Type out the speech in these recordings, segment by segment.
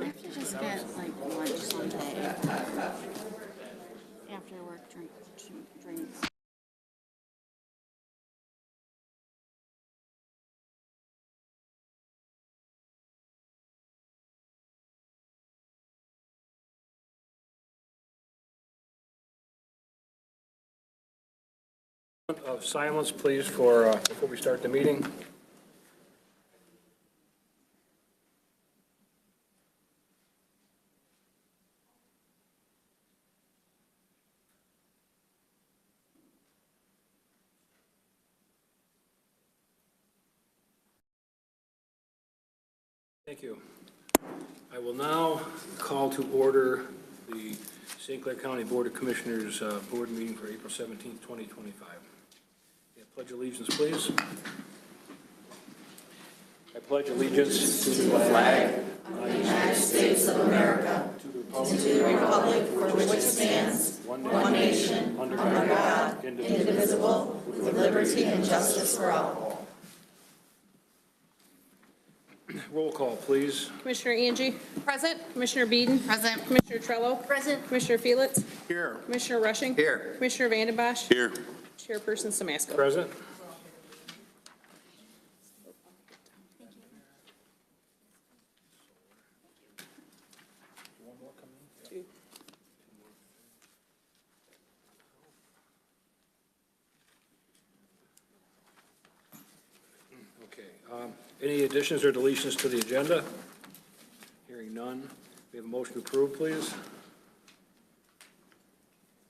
I have to just get like lunch someday after work drinks. Of silence, please, for before we start the meeting. Thank you. I will now call to order the St. Clair County Board of Commissioners board meeting for April 17, 2025. Pledge allegiance, please. I pledge allegiance to the flag of the United States of America, and to the republic for which it stands, one nation, under God, indivisible, with liberty and justice for all. Roll call, please. Commissioner Angie? Present. Commissioner Beeden? Present. Commissioner Trello? Present. Commissioner Felix? Here. Commissioner Rushing? Here. Commissioner Vandenbosch? Here. Chairperson Samasco. Present. Any additions or deletions to the agenda? Hearing none. We have a motion to approve, please.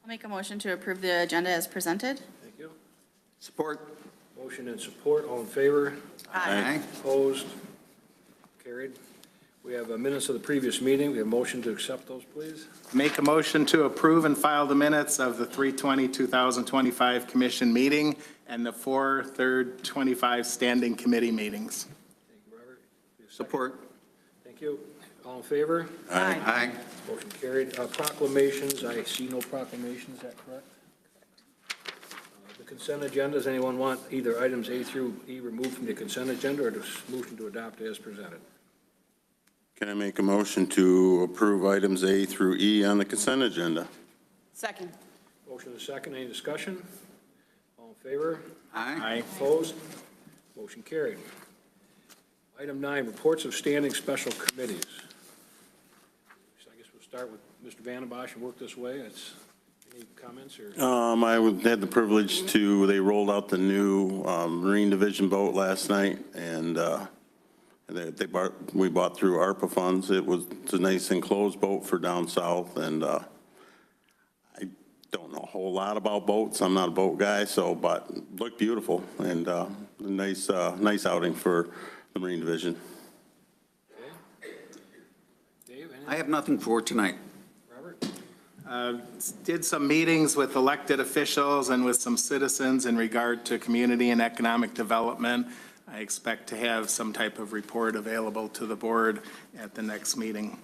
I'll make a motion to approve the agenda as presented. Thank you. Support. Motion and support. All in favor? Aye. Opposed? Carried. We have minutes of the previous meeting. We have a motion to accept those, please. Make a motion to approve and file the minutes of the 3/20/2025 commission meeting and the 4/3/25 standing committee meetings. Thank you, Robert. Support. Thank you. All in favor? Aye. Motion carried. Proclamations, I see no proclamations, is that correct? The consent agenda, does anyone want either items A through E removed from the consent agenda or just motion to adopt as presented? Can I make a motion to approve items A through E on the consent agenda? Second. Motion is second. Any discussion? All in favor? Aye. Opposed? Motion carried. Item 9, reports of standing special committees. So I guess we'll start with Mr. Vandenbosch and work this way. Any comments or? Had the privilege to, they rolled out the new Marine Division boat last night, and we bought through ARPA funds. It's a nice enclosed boat for down south, and I don't know a whole lot about boats. I'm not a boat guy, but looked beautiful, and nice outing for the Marine Division. Okay. Dave, anything? I have nothing for tonight. Robert? Did some meetings with elected officials and with some citizens in regard to community and economic development. I expect to have some type of report available to the board at the next meeting.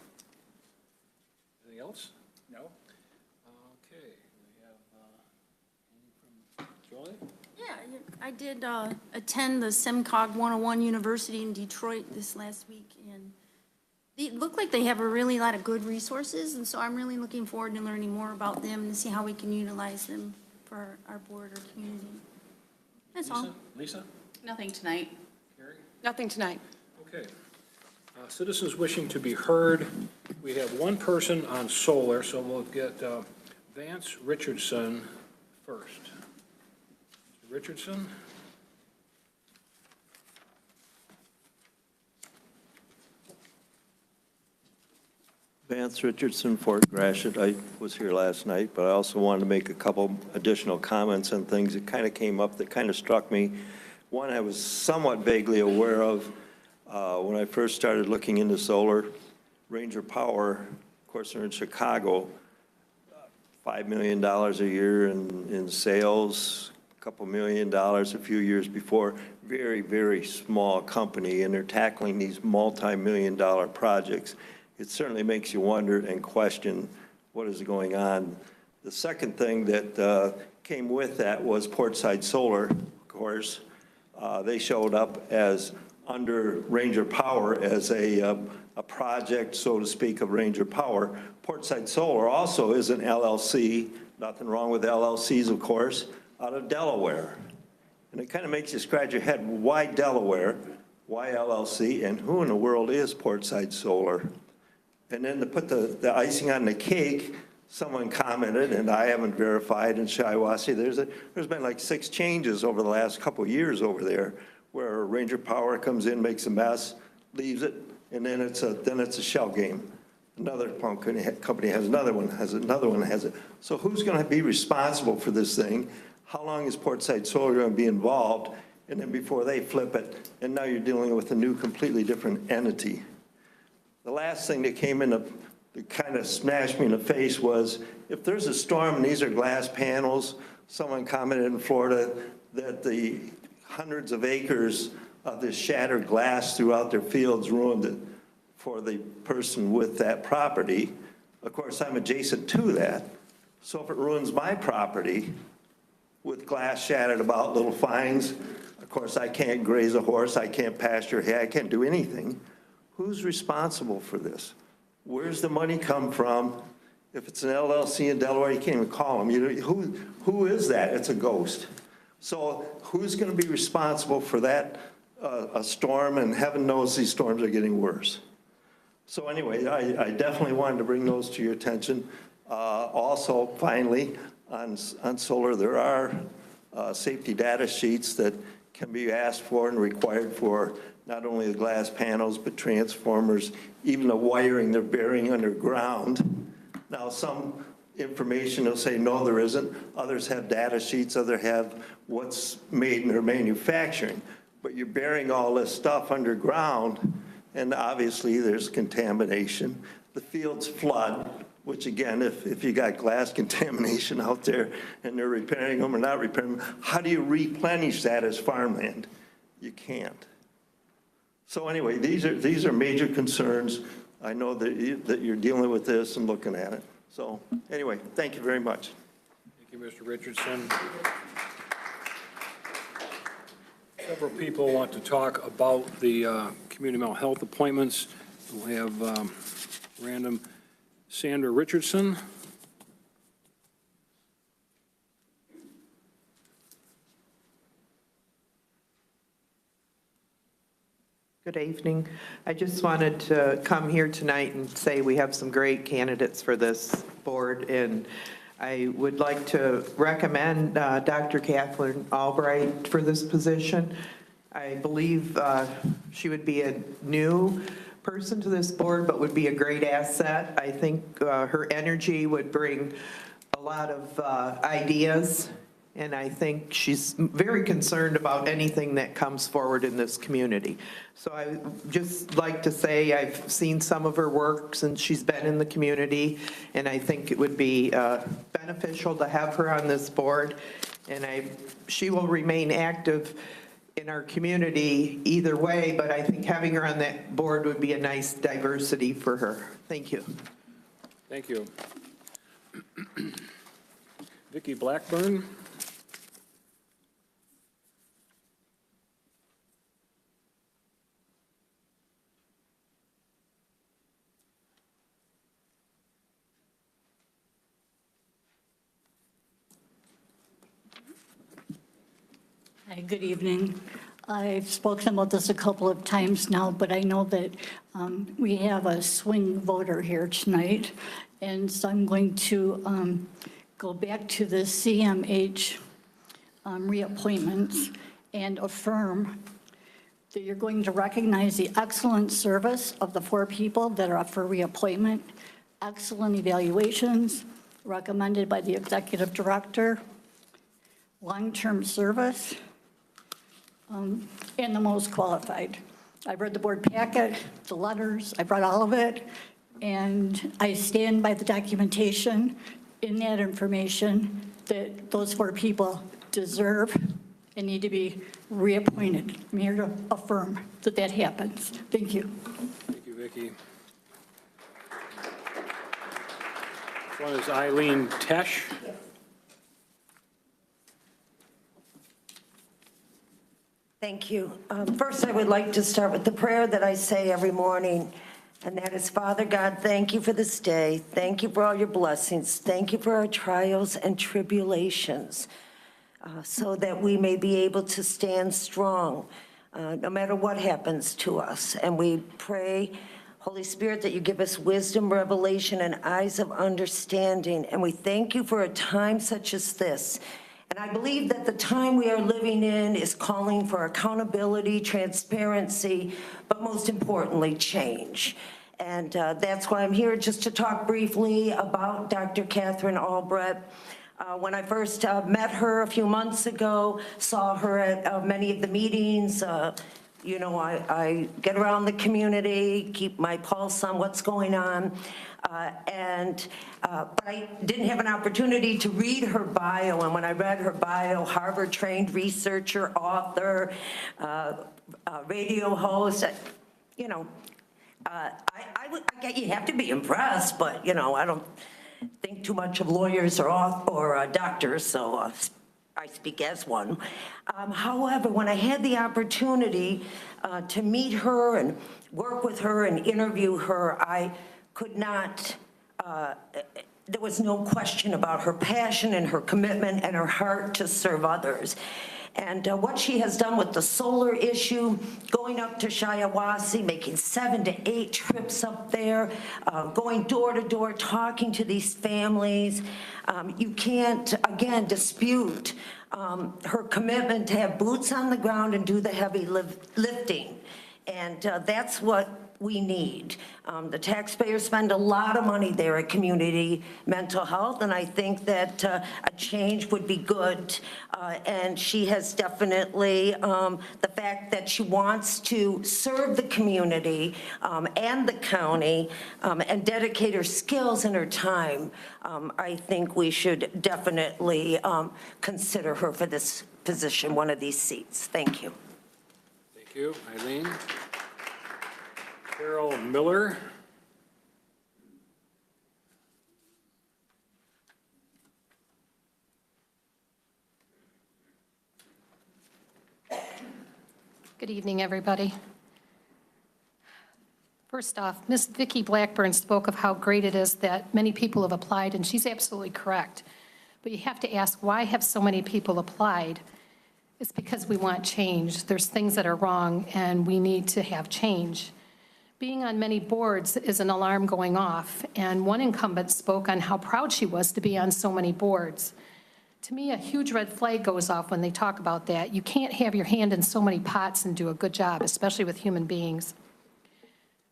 Anything else? No. Okay. We have anything from Jolie? Yeah, I did attend the SEMCOG 101 University in Detroit this last week, and it looked like they have a really lot of good resources, and so I'm really looking forward to learning more about them and to see how we can utilize them for our board or community. That's all. Lisa? Nothing tonight. Carrie? Nothing tonight. Okay. Citizens wishing to be heard. We have one person on solar, so we'll get Vance Richardson first. Mr. Richardson? Vance Richardson, Fort Gratiot. I was here last night, but I also wanted to make a couple additional comments on things that kind of came up that kind of struck me. One I was somewhat vaguely aware of when I first started looking into solar. Ranger Power, of course, they're in Chicago, $5 million a year in sales, a couple $1 million a few years before. Very, very small company, and they're tackling these multi-million-dollar projects. It certainly makes you wonder and question what is going on. The second thing that came with that was Portside Solar, of course. They showed up as under Ranger Power as a a project, so to speak, of Ranger Power. Portside Solar also is an LLC, nothing wrong with LLCs, of course, out of Delaware. And it kind of makes you scratch your head, why Delaware? Why LLC? And who in the world is Portside Solar? And then to put the icing on the cake, someone commented, and I haven't verified in Shiawassee, there's been like 6 changes over the last couple of years over there, where Ranger Power comes in, makes a mess, leaves it, and then it's a shell game. Another company has another one, has it. So who's going to be responsible for this thing? How long is Portside Solar going to be involved? And then before they flip it, and now you're dealing with a new, completely different entity. The last thing that came in that kind of smashed me in the face was, if there's a storm and these are glass panels, someone commented in Florida that the hundreds of acres of this shattered glass throughout their fields ruined it for the person with that property. Of course, I'm adjacent to that. So if it ruins my property with glass shattered about, little fines, of course, I can't graze a horse, I can't pasture hay, I can't do anything. Who's responsible for this? Where's the money come from? If it's an LLC in Delaware, you can't even call them. Who is that? It's a ghost. So who's going to be responsible for that, a storm? And heaven knows these storms are getting worse. So anyway, I definitely wanted to bring those to your attention. Also, finally, on solar, there are safety data sheets that can be asked for and required for not only the glass panels, but transformers, even the wiring they're burying underground. Now, some information will say, no, there isn't. Others have data sheets, others have what's made in their manufacturing. But you're burying all this stuff underground, and obviously there's contamination. The fields flood, which again, if you got glass contamination out there and they're repairing them or not repairing them, how do you replenish that as farmland? You can't. So anyway, these are major concerns. I know that you're dealing with this and looking at it. So anyway, thank you very much. Thank you, Mr. Richardson. Several people want to talk about the community mental health appointments. We'll have random Sandra Richardson. Good evening. I just wanted to come here tonight and say we have some great candidates for this board, and I would like to recommend Dr. Kathleen Albright for this position. I believe she would be a new person to this board, but would be a great asset. I think her energy would bring a lot of ideas, and I think she's very concerned about anything that comes forward in this community. So I would just like to say I've seen some of her work since she's been in the community, and I think it would be beneficial to have her on this board. And she will remain active in our community either way, but I think having her on that board would be a nice diversity for her. Thank you. Thank you. Vicki Blackburn. Hi, good evening. I've spoken about this a couple of times now, but I know that we have a swing voter here tonight, and so I'm going to go back to the CMH reappointments and affirm that you're going to recognize the excellent service of the 4 people that are up for reappointment, excellent evaluations recommended by the executive director, long-term service, and the most qualified. I've read the board packet, the letters, I've read all of it, and I stand by the documentation in that information that those 4 people deserve and need to be reappointed. I'm here to affirm that that happens. Thank you. Thank you, Vicki. This one is Eileen Tesh. Thank you. First, I would like to start with the prayer that I say every morning. And that is, Father God, thank you for this day. Thank you for all your blessings. Thank you for our trials and tribulations, so that we may be able to stand strong, no matter what happens to us. And we pray, Holy Spirit, that you give us wisdom, revelation, and eyes of understanding. And we thank you for a time such as this. And I believe that the time we are living in is calling for accountability, transparency, but most importantly, change. And that's why I'm here, just to talk briefly about Dr. Catherine Albrecht. When I first met her a few months ago, saw her at many of the meetings, you know, I get around the community, keep my pulse on what's going on. But I didn't have an opportunity to read her bio, and when I read her bio, Harvard-trained researcher, author, radio host, you know, you have to be impressed, but, you know, I don't think too much of lawyers or doctors, so I speak as one. However, when I had the opportunity to meet her and work with her and interview her, I could not, there was no question about her passion and her commitment and her heart to serve others. And what she has done with the solar issue, going up to Shiawassee, making 7 to 8 trips up there, going door to door, talking to these families. You can't, again, dispute her commitment to have boots on the ground and do the heavy lifting. And that's what we need. The taxpayers spend a lot of money there at community mental health, and I think that a change would be good. And she has definitely, the fact that she wants to serve the community and the county and dedicate her skills and her time, I think we should definitely consider her for this position, one of these seats. Thank you. Thank you. Eileen? Carol Miller? Good evening, everybody. First off, Ms. Vicki Blackburn spoke of how great it is that many people have applied, and she's absolutely correct. But you have to ask, why have so many people applied? It's because we want change. There's things that are wrong, and we need to have change. Being on many boards is an alarm going off, and one incumbent spoke on how proud she was to be on so many boards. To me, a huge red flag goes off when they talk about that. You can't have your hand in so many pots and do a good job, especially with human beings.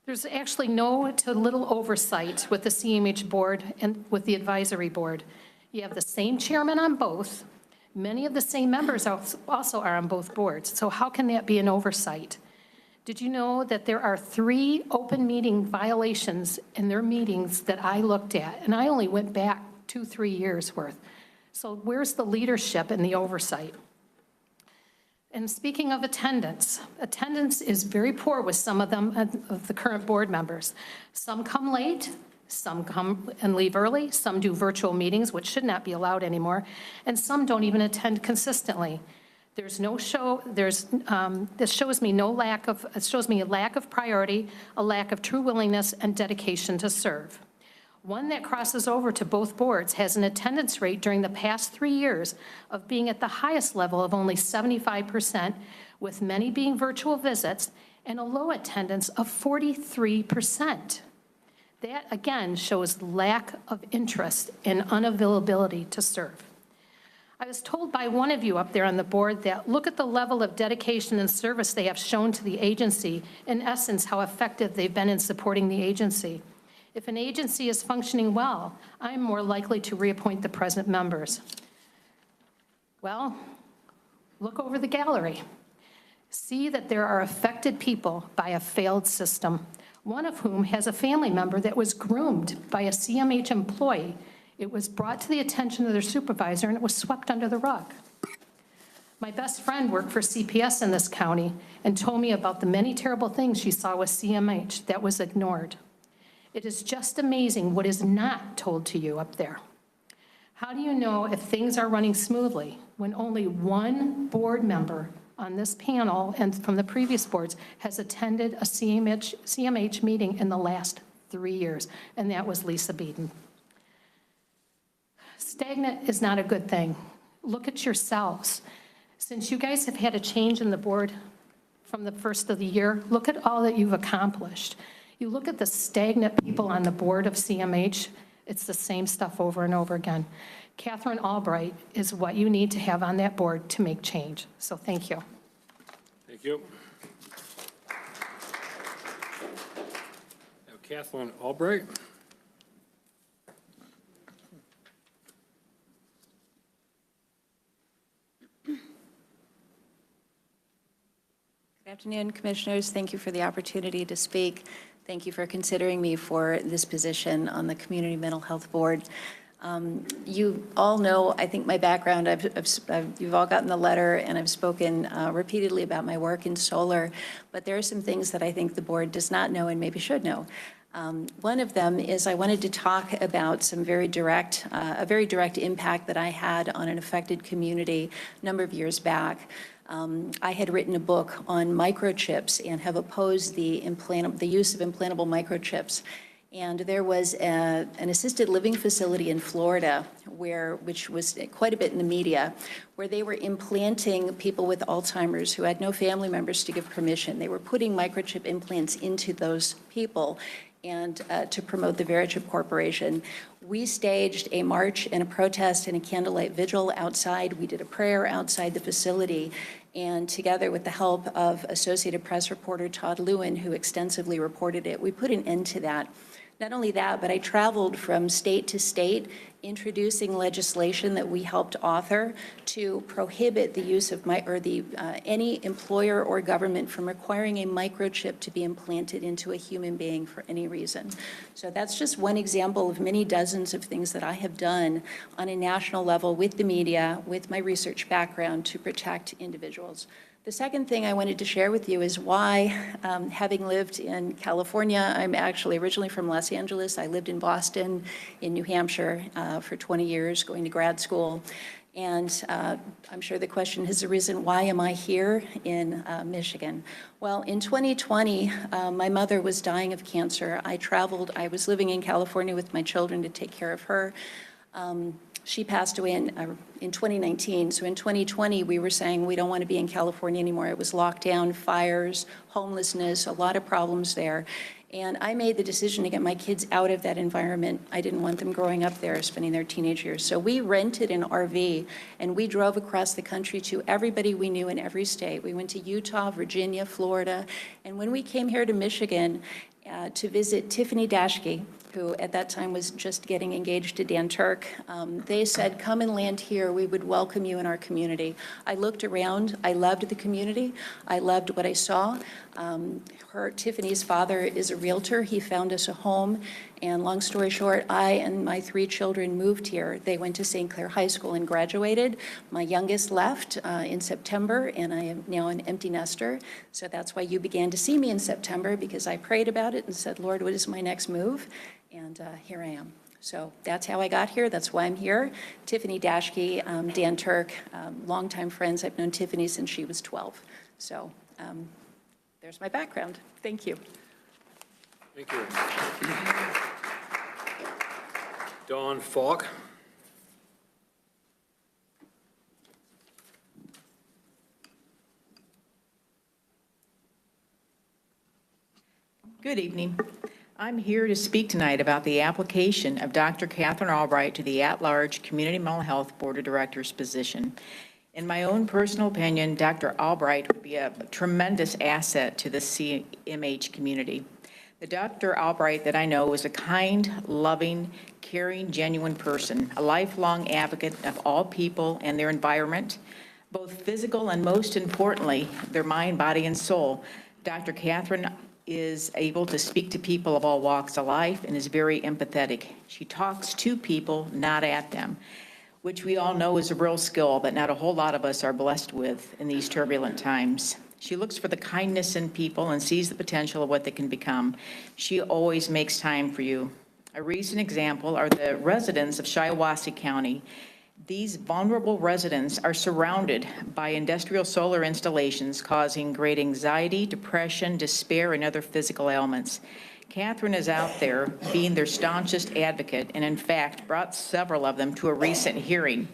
There's actually no to little oversight with the CMH board and with the advisory board. You have the same chairman on both. Many of the same members also are on both boards. So how can that be an oversight? Did you know that there are 3 open meeting violations in their meetings that I looked at? And I only went back 2-3 years worth. So where's the leadership and the oversight? And speaking of attendance, attendance is very poor with some of them, of the current board members. Some come late, some come and leave early, some do virtual meetings, which should not be allowed anymore, and some don't even attend consistently. There's no show, this shows me it shows me a lack of priority, a lack of true willingness and dedication to serve. One that crosses over to both boards has an attendance rate during the past 3 years of being at the highest level of only 75%, with many being virtual visits, and a low attendance of 43%. That, again, shows lack of interest and unavailability to serve. I was told by one of you up there on the board that look at the level of dedication and service they have shown to the agency, in essence, how effective they've been in supporting the agency. If an agency is functioning well, I'm more likely to reappoint the present members. Well, look over the gallery. See that there are affected people by a failed system, one of whom has a family member that was groomed by a CMH employee. It was brought to the attention of their supervisor, and it was swept under the rug. My best friend worked for CPS in this county and told me about the many terrible things she saw with CMH that was ignored. It is just amazing what is not told to you up there. How do you know if things are running smoothly when only one board member on this panel and from the previous boards has attended a CMH meeting in the last 3 years, and that was Lisa Beeden. Stagnant is not a good thing. Look at yourselves. Since you guys have had a change in the board from the first of the year, look at all that you've accomplished. You look at the stagnant people on the board of CMH, it's the same stuff over and over again. Catherine Albright is what you need to have on that board to make change. So thank you. Thank you. Now, Kathleen Albright. Good afternoon, Commissioners. Thank you for the opportunity to speak. Thank you for considering me for this position on the Community Mental Health Board. You all know, I think, my background. You've all gotten the letter, and I've spoken repeatedly about my work in solar, but there are some things that I think the board does not know and maybe should know. One of them is I wanted to talk about some a very direct impact that I had on an affected community a number of years back. I had written a book on microchips and have opposed the use of implantable microchips. And there was an assisted living facility in Florida, which was quite a bit in the media, where they were implanting people with Alzheimer's who had no family members to give permission. They were putting microchip implants into those people and to promote the Verichip Corporation. We staged a march and a protest and a candlelight vigil outside. We did a prayer outside the facility. And together with the help of Associated Press reporter Todd Lewin, who extensively reported it, we put an end to that. Not only that, but I traveled from state to state introducing legislation that we helped author to prohibit the use of any employer or government from requiring a microchip to be implanted into a human being for any reason. So that's just one example of many dozens of things that I have done on a national level with the media, with my research background to protect individuals. The second thing I wanted to share with you is why, having lived in California, I'm actually originally from Los Angeles. I lived in Boston, in New Hampshire for 20 years, going to grad school. And I'm sure the question has arisen, why am I here in Michigan? Well, in 2020, my mother was dying of cancer. I was living in California with my children to take care of her. She passed away in 2019. So in 2020, we were saying we don't want to be in California anymore. It was lockdown, fires, homelessness, a lot of problems there. And I made the decision to get my kids out of that environment. I didn't want them growing up there, spending their teenage years. So we rented an RV, and we drove across the country to everybody we knew in every state. We went to Utah, Virginia, Florida. And when we came here to Michigan to visit Tiffany Dashke, who at that time was just getting engaged to Dan Turk, they said, come and land here. We would welcome you in our community. I looked around. I loved the community. I loved what I saw. Tiffany's father is a realtor. He found us a home. And long story short, I and my 3 children moved here. They went to St. Clair High School and graduated. My youngest left in September, and I am now an empty nester. So that's why you began to see me in September, because I prayed about it and said, Lord, what is my next move? And here I am. So that's how I got here. That's why I'm here. Tiffany Dashke, Dan Turk, longtime friends. I've known Tiffany since she was 12. So there's my background. Thank you. Thank you. Dawn Falk. Good evening. I'm here to speak tonight about the application of Dr. Catherine Albright to the at-large Community Mental Health Board of Directors position. In my own personal opinion, Dr. Albright would be a tremendous asset to the CMH community. The Dr. Albright that I know is a kind, loving, caring, genuine person, a lifelong advocate of all people and their environment, both physical and, most importantly, their mind, body, and soul. Dr. Catherine is able to speak to people of all walks of life and is very empathetic. She talks to people, not at them, which we all know is a real skill that not a whole lot of us are blessed with in these turbulent times. She looks for the kindness in people and sees the potential of what they can become. She always makes time for you. A recent example are the residents of Shiawassee County. These vulnerable residents are surrounded by industrial solar installations causing great anxiety, depression, despair, and other physical ailments. Catherine is out there being their staunchest advocate, and in fact brought several of them to a recent hearing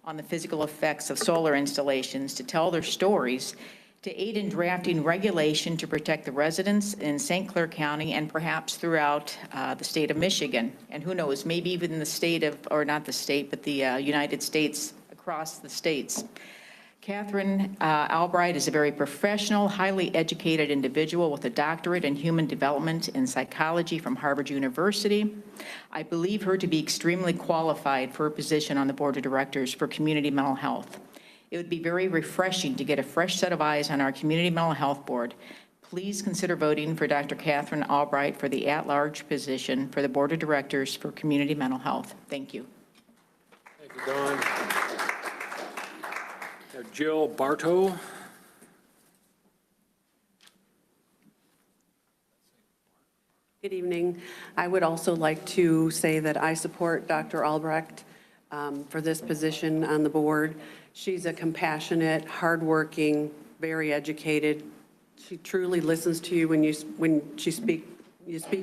on the physical effects of solar installations to tell their stories, to aid in drafting regulation to protect the residents in St. Clair County and perhaps throughout the state of Michigan. And who knows, maybe even the state of, or not the state, but the United States, across the states. Catherine Albright is a very professional, highly educated individual with a doctorate in human development and psychology from Harvard University. I believe her to be extremely qualified for a position on the board of directors for community mental health. It would be very refreshing to get a fresh set of eyes on our community mental health board. Please consider voting for Dr. Catherine Albright for the at-large position for the board of directors for community mental health. Thank you. Thank you, Dawn. Jill Bartow. Good evening. I would also like to say that I support Dr. Albrecht for this position on the board. She's a compassionate, hardworking, very educated. She truly listens to you when you speak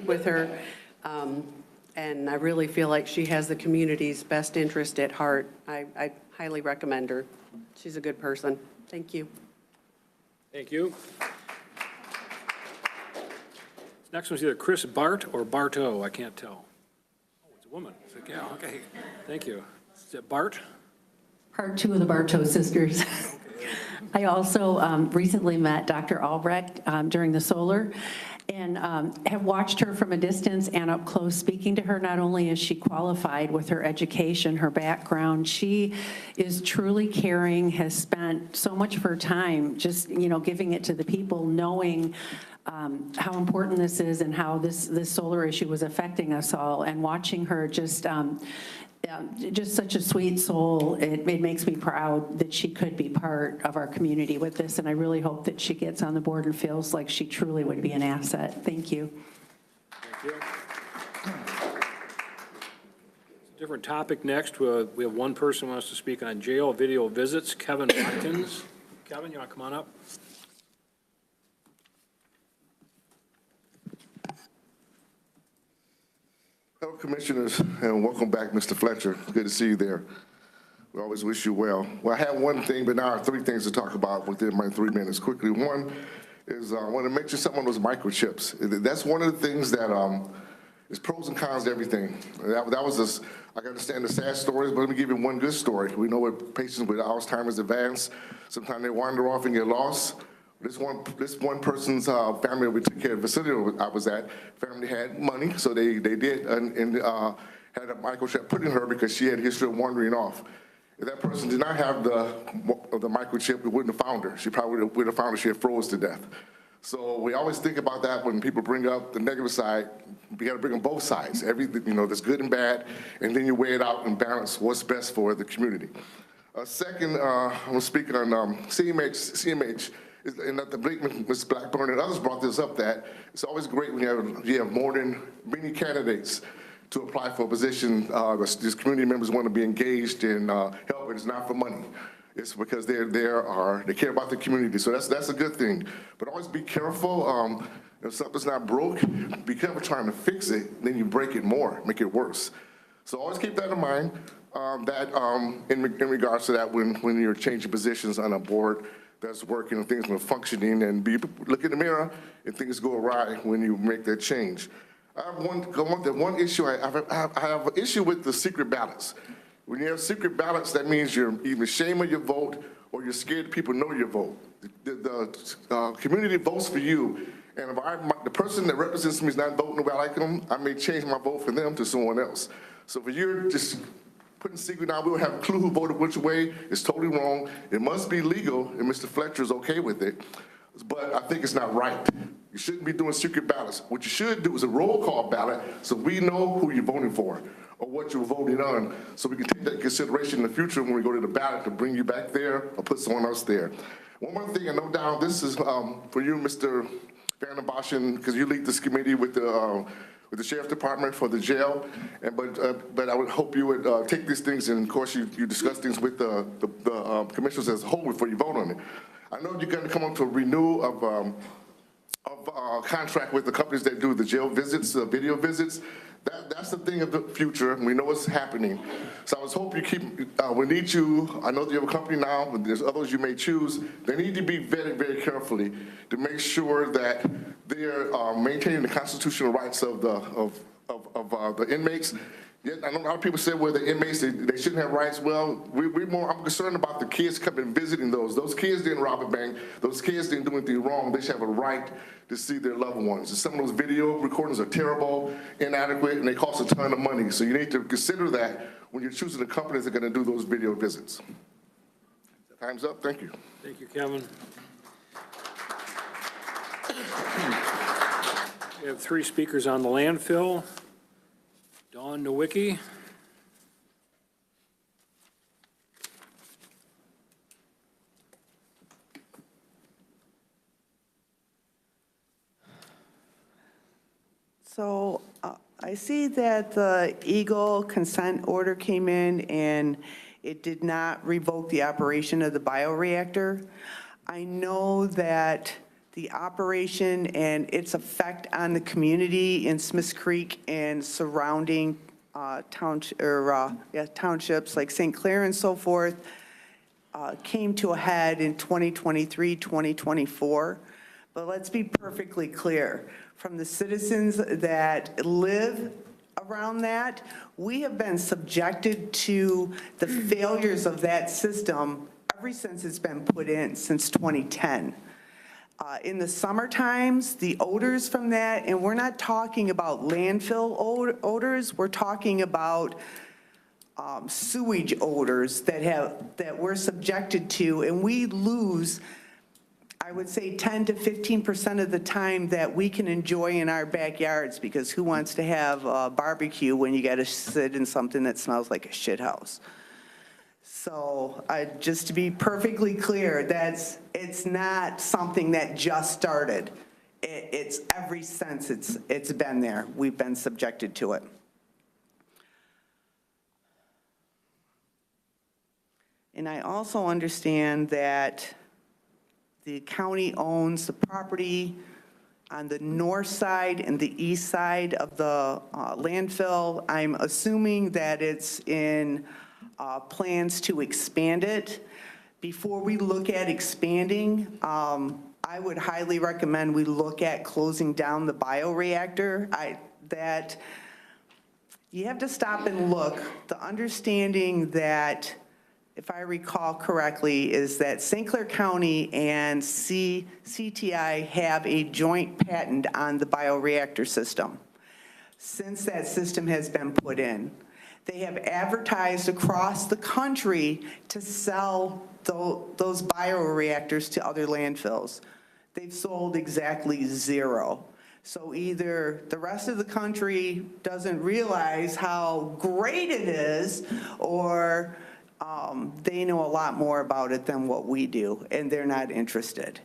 with her. And I really feel like she has the community's best interest at heart. I highly recommend her. She's a good person. Thank you. Thank you. Next one's either Chris Bart or Bartow. I can't tell. Oh, it's a woman. It's a gal. Okay. Thank you. Is it Bart? Part two of the Bartow sisters. I also recently met Dr. Albrecht during the solar and have watched her from a distance and up close. Speaking to her, not only is she qualified with her education, her background, she is truly caring, has spent so much of her time just, giving it to the people, knowing how important this is and how this solar issue was affecting us all, and watching her just such a sweet soul. It makes me proud that she could be part of our community with this, and I really hope that she gets on the board and feels like she truly would be an asset. Thank you. Thank you. Different topic next. We have one person who wants to speak on jail video visits, Kevin Watkins. Kevin, you want to come on up? Hello, Commissioners, and welcome back, Mr. Fletcher. Good to see you there. We always wish you well. Well, I have one thing, but now I have three things to talk about within my 3 minutes. Quickly, one is I want to mention some of those microchips. That's one of the things that is pros and cons to everything. That was I can understand the sad stories, but let me give you one good story. We know with patients with Alzheimer's advance, sometimes they wander off and get lost. This one person's family we took care of the facility I was at, family had money, so they did and had a microchip put in her because she had a history of wandering off. If that person did not have the microchip, we wouldn't have found her. She probably would have found her, she had froze to death. So we always think about that when people bring up the negative side. We got to bring on both sides. There's good and bad, and then you weigh it out and balance what's best for the community. Second, I'm speaking on CMH. And that Ms. Blackburn and others brought this up, that it's always great when you have more than many candidates to apply for a position. These community members want to be engaged in helping. It's not for money. It's because they care about the community. So that's a good thing. But always be careful. If something's not broke, be careful trying to fix it. Then you break it more, make it worse. So always keep that in mind. In regards to that, when you're changing positions on a board that's working and things are functioning, and look in the mirror and things go awry when you make that change. I have one issue. I have an issue with the secret ballots. When you have secret ballots, that means you're either ashamed of your vote or you're scared people know your vote. The community votes for you, and if the person that represents me is not voting the way I like them, I may change my vote for them to someone else. So for you just putting secret down, we don't have a clue who voted which way. It's totally wrong. It must be legal, and Mr. Fletcher is okay with it. But I think it's not right. You shouldn't be doing secret ballots. What you should do is a roll call ballot so we know who you're voting for or what you're voting on, so we can take that into consideration in the future when we go to the ballot to bring you back there or put someone else there. One more thing, I know down, this is for you, Mr. Van den Boschen, because you lead this committee with the with the sheriff department for the jail. But I would hope you would take these things, and of course, you discuss things with the commissioners as a whole before you vote on it. I know you're going to come up to a renewal of contract with the companies that do the jail visits, video visits. That's the thing of the future. We know what's happening. So I was hoping we need you, I know that you have a company now, but there's others you may choose. They need to be vetted very carefully to make sure that they're maintaining the constitutional rights of the inmates. Yet, I know a lot of people say, well, the inmates, they shouldn't have rights. Well, I'm concerned about the kids coming and visiting those. Those kids didn't rob a bank. Those kids didn't do anything wrong. They should have a right to see their loved ones. And some of those video recordings are terrible, inadequate, and they cost a ton of money. So you need to consider that when you're choosing the companies that are going to do those video visits. Time's up. Thank you. Thank you, Kevin. We have 3 speakers on the landfill. Dawn Nowicki. So I see that the Eagle consent order came in and it did not revoke the operation of the bioreactor. I know that the operation and its effect on the community in Smiths Creek and surrounding townships like St. Clair and so forth came to a head in 2023, 2024. But let's be perfectly clear. From the citizens that live around that, we have been subjected to the failures of that system ever since it's been put in, since 2010. In the summer times, the odors from that, and we're not talking about landfill odors, we're talking about sewage odors that we're subjected to, and we lose, I would say 10 to 15% of the time that we can enjoy in our backyards, because who wants to have a barbecue when you got to sit in something that smells like a shit house? So just to be perfectly clear, it's not something that just started. It's ever since it's been there. We've been subjected to it. And I also understand that the county owns the property on the north side and the east side of the landfill. I'm assuming that it's in plans to expand it. Before we look at expanding, I would highly recommend we look at closing down the bioreactor. That you have to stop and look. The understanding that, if I recall correctly, is that St. Clair County and CTI have a joint patent on the bioreactor system since that system has been put in. They have advertised across the country to sell those bioreactors to other landfills. They've sold exactly 0. So either the rest of the country doesn't realize how great it is, or they know a lot more about it than what we do, and they're not interested.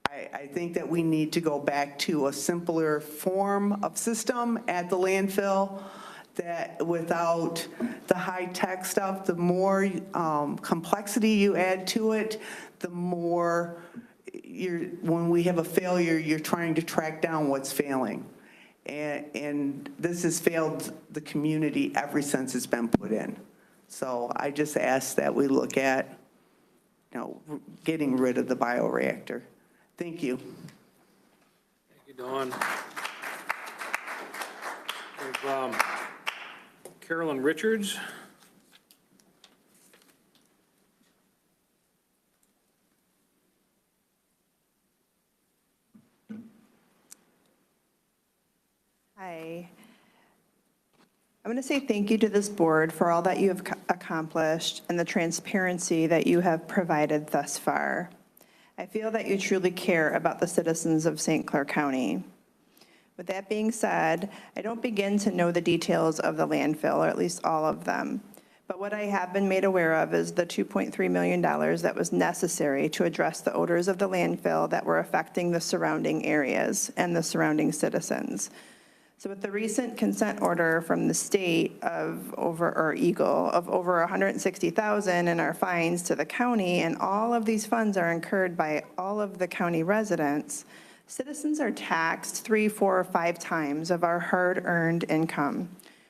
I think that we need to go back to a simpler form of system at the landfill, that without the high-tech stuff, the more complexity you add to it, the more when we have a failure, you're trying to track down what's failing. And this has failed the community ever since it's been put in. So I just ask that we look at, getting rid of the bioreactor. Thank you. Thank you, Dawn. We have Carolyn Richards. Hi. I'm going to say thank you to this board for all that you have accomplished and the transparency that you have provided thus far. I feel that you truly care about the citizens of St. Clair County. With that being said, I don't begin to know the details of the landfill, or at least all of them. But what I have been made aware of is the $2.3 million that was necessary to address the odors of the landfill that were affecting the surrounding areas and the surrounding citizens. So with the recent consent order from the state of over 160,000 in our fines to the county, and all of these funds are incurred by all of the county residents, citizens are taxed 3, 4, or 5 times of our hard-earned income.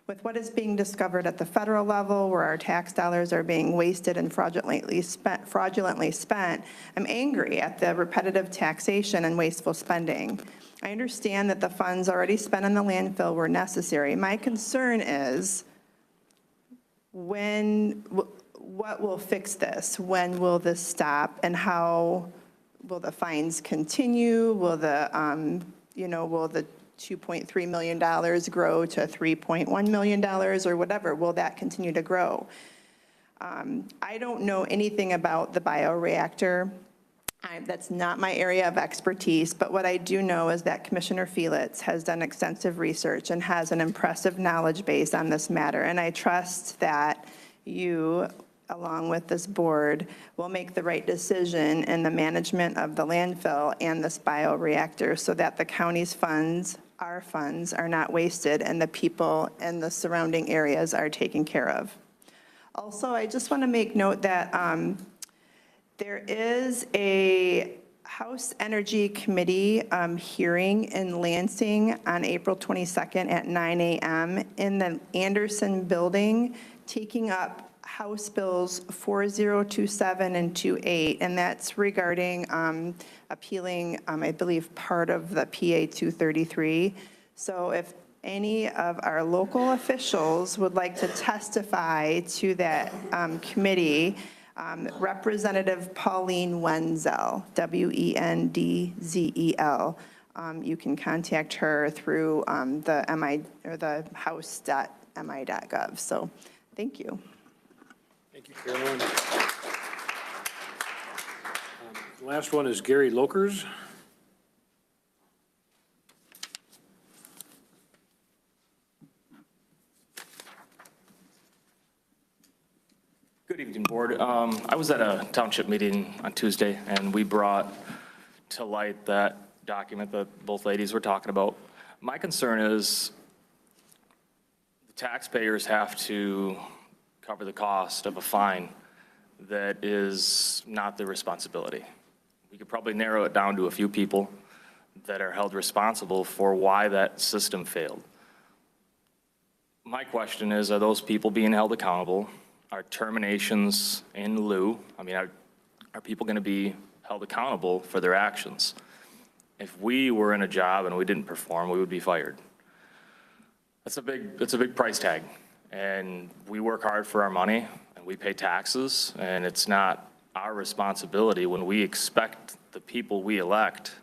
With what is being discovered at the federal level, where our tax dollars are being wasted and fraudulently spent, I'm angry at the repetitive taxation and wasteful spending. I understand that the funds already spent on the landfill were necessary. My concern is what will fix this? When will this stop? And how will the fines continue? Will the $2.3 million grow to $3.1 million or whatever? Will that continue to grow? I don't know anything about the bioreactor. That's not my area of expertise, but what I do know is that Commissioner Felix has done extensive research and has an impressive knowledge base on this matter, and I trust that you, along with this board, will make the right decision in the management of the landfill and this bioreactor so that the county's funds, our funds, are not wasted and the people in the surrounding areas are taken care of. Also, I just want to make note that there is a House Energy Committee hearing in Lansing on April 22nd at 9 a.m. in the Anderson Building, taking up House Bills 4027 and 28, and that's regarding appealing, I believe, part of the PA 233. So if any of our local officials would like to testify to that committee, Representative Pauline Wenzel, Wendzel, you can contact her through the house.mi.gov. So thank you. Thank you, Carolyn. Last one is Gary Lokers. Good evening, Board. I was at a township meeting on Tuesday, and we brought to light that document that both ladies were talking about. My concern is the taxpayers have to cover the cost of a fine that is not their responsibility. We could probably narrow it down to a few people that are held responsible for why that system failed. My question is, are those people being held accountable? Are terminations in lieu? I mean, are people going to be held accountable for their actions? If we were in a job and we didn't perform, we would be fired. That's a big price tag. And we work hard for our money and we pay taxes, and it's not our responsibility when we expect the people we elect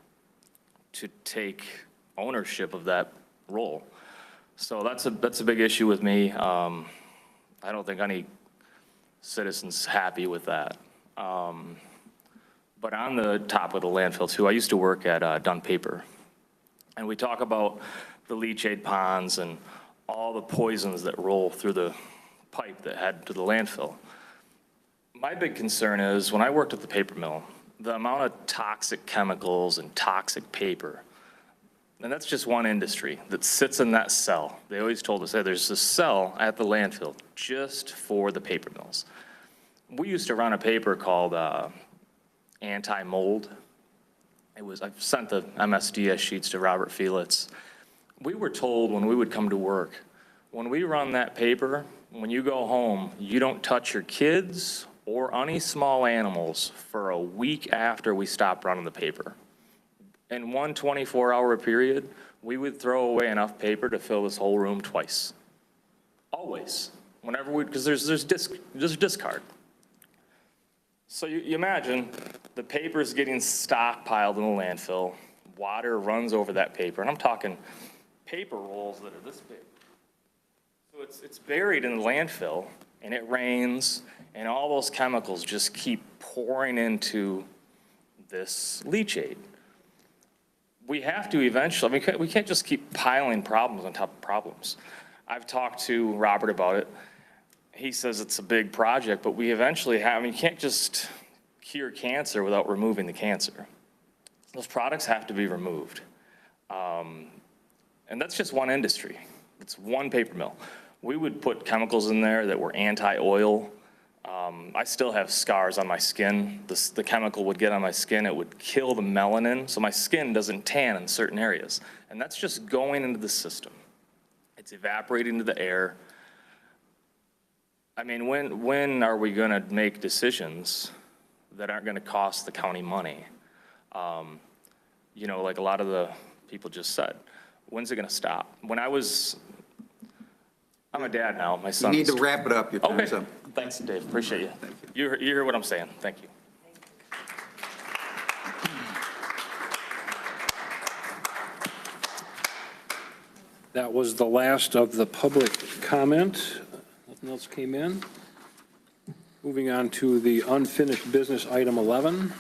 to take ownership of that role. So that's a big issue with me. I don't think any citizen's happy with that. But on the top of the landfill too, I used to work at Dunn Paper, and we talk about the leachate ponds and all the poisons that roll through the pipe that head to the landfill. My big concern is when I worked at the paper mill, the amount of toxic chemicals and toxic paper, and that's just one industry that sits in that cell. They always told us, hey, there's a cell at the landfill just for the paper mills. We used to run a paper called Anti-Mold. I've sent the MSDS sheets to Robert Felix. We were told when we would come to work, when we run that paper, when you go home, you don't touch your kids or any small animals for a week after we stop running the paper. In one 24-hour period, we would throw away enough paper to fill this whole room twice. Always. Whenever because there's discard. So you imagine the paper's getting stockpiled in the landfill, water runs over that paper, and I'm talking paper rolls that are this big. So it's buried in the landfill, and it rains, and all those chemicals just keep pouring into this leachate. We have to eventually, we can't just keep piling problems on top of problems. I've talked to Robert about it. He says it's a big project, but we eventually have, you can't just cure cancer without removing the cancer. Those products have to be removed. And that's just one industry. It's one paper mill. We would put chemicals in there that were anti-oil. I still have scars on my skin. The chemical would get on my skin. It would kill the melanin, so my skin doesn't tan in certain areas. And that's just going into the system. It's evaporating to the air. I mean, when are we going to make decisions that aren't going to cost the county money? You know, like a lot of the people just said, when's it going to stop? I'm a dad now, my son. You need to wrap it up, your time's Okay, up. thanks, Dave, appreciate you. You hear what I'm saying, thank you. That was the last of the public comment. Nothing else came in. Moving on to the unfinished business, item 11.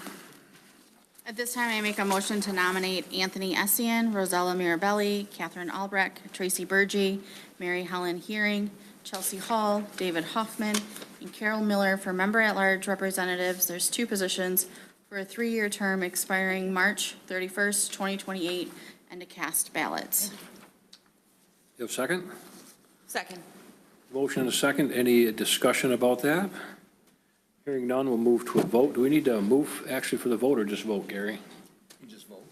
At this time, I make a motion to nominate Anthony Essien, Rosella Mirabelli, Catherine Albrecht, Tracy Burgee, Mary Helen Hearing, Chelsea Hall, David Hoffman, and Carol Miller for member-at-large representatives. There's 2 positions for a 3-year term expiring March 31st, 2028, and to cast ballots. You have a second? Second. Motion and a second. Any discussion about that? Hearing none, we'll move to a vote. Do we need to move actually for the vote or just vote, Gary? You just vote.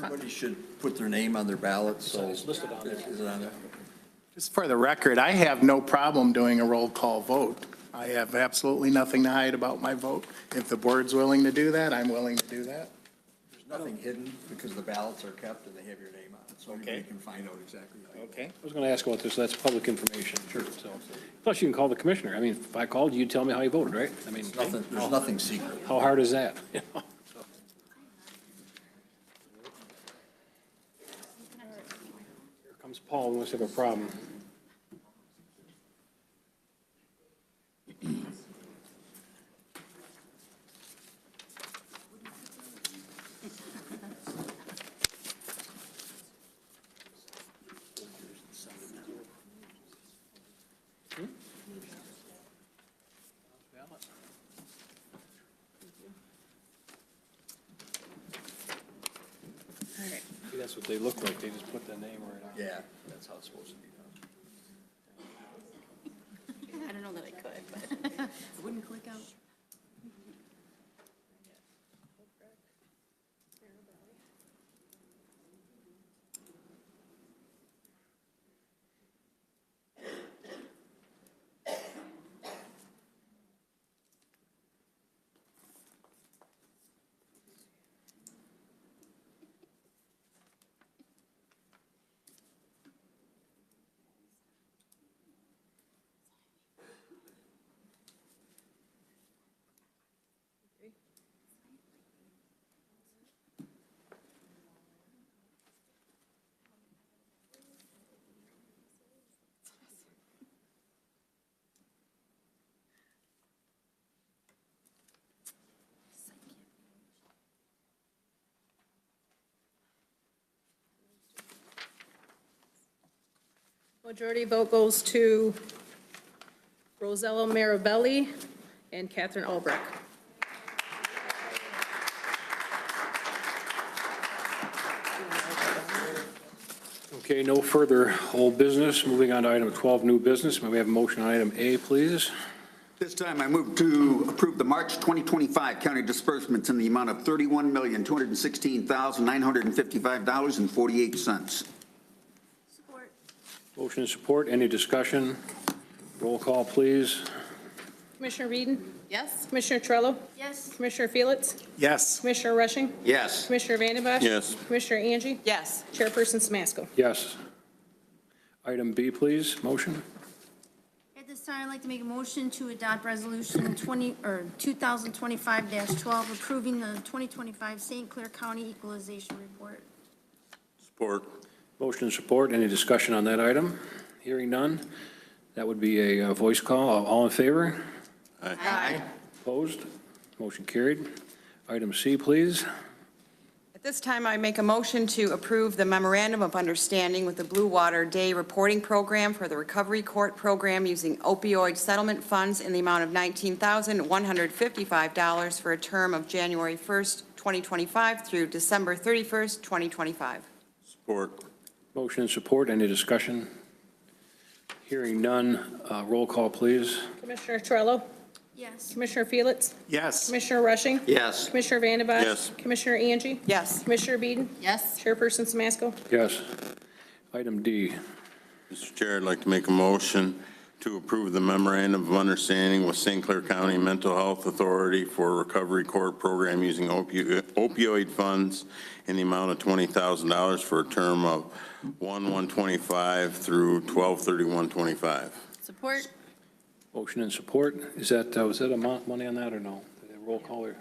Everybody should put their name on their ballot, so. It's listed on there. Is it on there? Just for the record, I have no problem doing a roll call vote. I have absolutely nothing to hide about my vote. If the board's willing to do that, I'm willing to do that. There's nothing hidden because the ballots are kept and they have your name on it, so everybody can find out exactly. Okay. I was going to ask about this. That's public information. Sure. So, plus, you can call the commissioner. I mean, if I called you, you'd tell me how you voted, right? I mean, There's nothing secret. how hard is that? You know, so. Here comes Paul. We must have a problem. See, that's what they look like. They just put the name right on. Yeah, that's how it's supposed to be done. I don't know that I could, but. It wouldn't click out. Majority vote goes to Rosella Mirabelli and Catherine Albrecht. Okay, no further old business. Moving on to item 12, new business. May we have a motion on item A, please? This time I move to approve the March 2025 county disbursements in the amount of $31,216,955.48. Support. Motion and support. Any discussion? Roll call, please. Commissioner Whedon? Yes? Commissioner Trello? Yes. Commissioner Felix? Yes. Commissioner Rushing? Yes. Commissioner Vanden Bosch? Yes. Commissioner Angie? Yes. Chairperson Samasko? Yes. Item B, please. Motion. At this time, I'd like to make a motion to adopt resolution 2025-12, approving the 2025 St. Clair County Equalization Report. Support. Motion and support. Any discussion on that item? Hearing none. That would be a voice call. All in favor? Aye. Opposed? Motion carried. Item C, please. At This time I make a motion to approve the memorandum of understanding with the Blue Water Day Reporting Program for the Recovery Court Program using opioid settlement funds in the amount of $19,155 for a term of January 1st, 2025 through December 31st, 2025. Support. Motion and support. Any discussion? Hearing none. Roll call, please. Commissioner Trello? Yes. Commissioner Felix? Yes. Commissioner Rushing? Yes. Commissioner Vanden Bosch? Yes. Commissioner Angie? Yes. Commissioner Beeden? Yes. Chairperson Samasco? Yes. Item D. Mr. Chair, I'd like to make a motion to approve the memorandum of understanding with St. Clair County Mental Health Authority for Recovery Court Program using opioid funds in the amount of $20,000 for a term of 1/1/25 through 12/31/25. Support? Motion and support. Is that, was that amount money on that or no? Roll call or?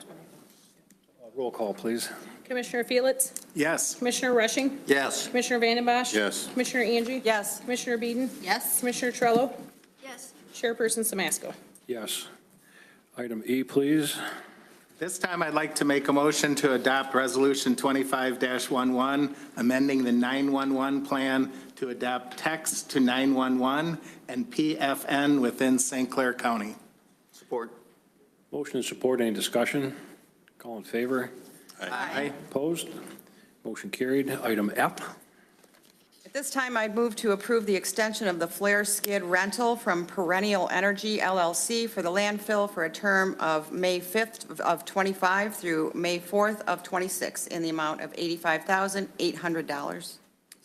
Roll call, please. Commissioner Felix? Yes. Commissioner Rushing? Yes. Commissioner Vanden Bosch? Yes. Commissioner Angie? Yes. Commissioner Beeden? Yes. Commissioner Trello? Yes. Chairperson Samasco? Yes. Item E, please. This time, I'd like to make a motion to adopt Resolution 25-11, amending the 911 plan to adapt text to 911 and PFN within St. Clair County. Support. Motion and support. Any discussion? Call in favor? Aye. Opposed? Motion carried. Item F. At this time, I'd move to approve the extension of the flare skid rental from Perennial Energy LLC for the landfill for a term of May 5th of 25 through May 4th of 26 in the amount of $85,800.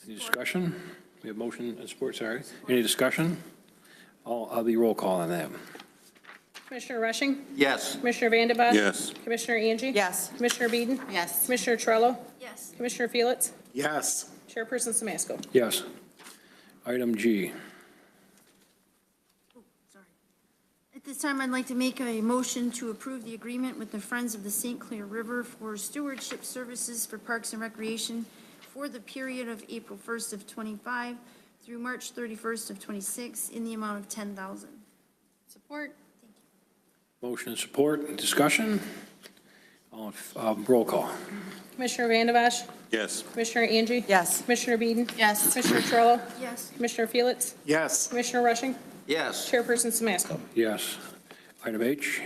Any discussion? We have motion and support, sorry. Any discussion? I'll be roll call on that. Commissioner Rushing? Yes. Commissioner Vanden Bosch? Yes. Commissioner Angie? Yes. Commissioner Beeden? Yes. Commissioner Trello? Yes. Commissioner Felix? Yes. Chairperson Samasco? Yes. Item G. Sorry. At this time, I'd like to make a motion to approve the agreement with the Friends of the St. Clair River for stewardship services for Parks and Recreation for the period of April 1st of 25 through March 31st of 26 in the amount of $10,000. Support? Motion and support. Discussion? Roll call. Commissioner Vanden Bosch? Yes. Commissioner Angie? Yes. Commissioner Beeden? Yes. Commissioner Trello? Yes. Commissioner Felix? Yes. Commissioner Rushing? Yes. Chairperson Samasco? Yes. Item H.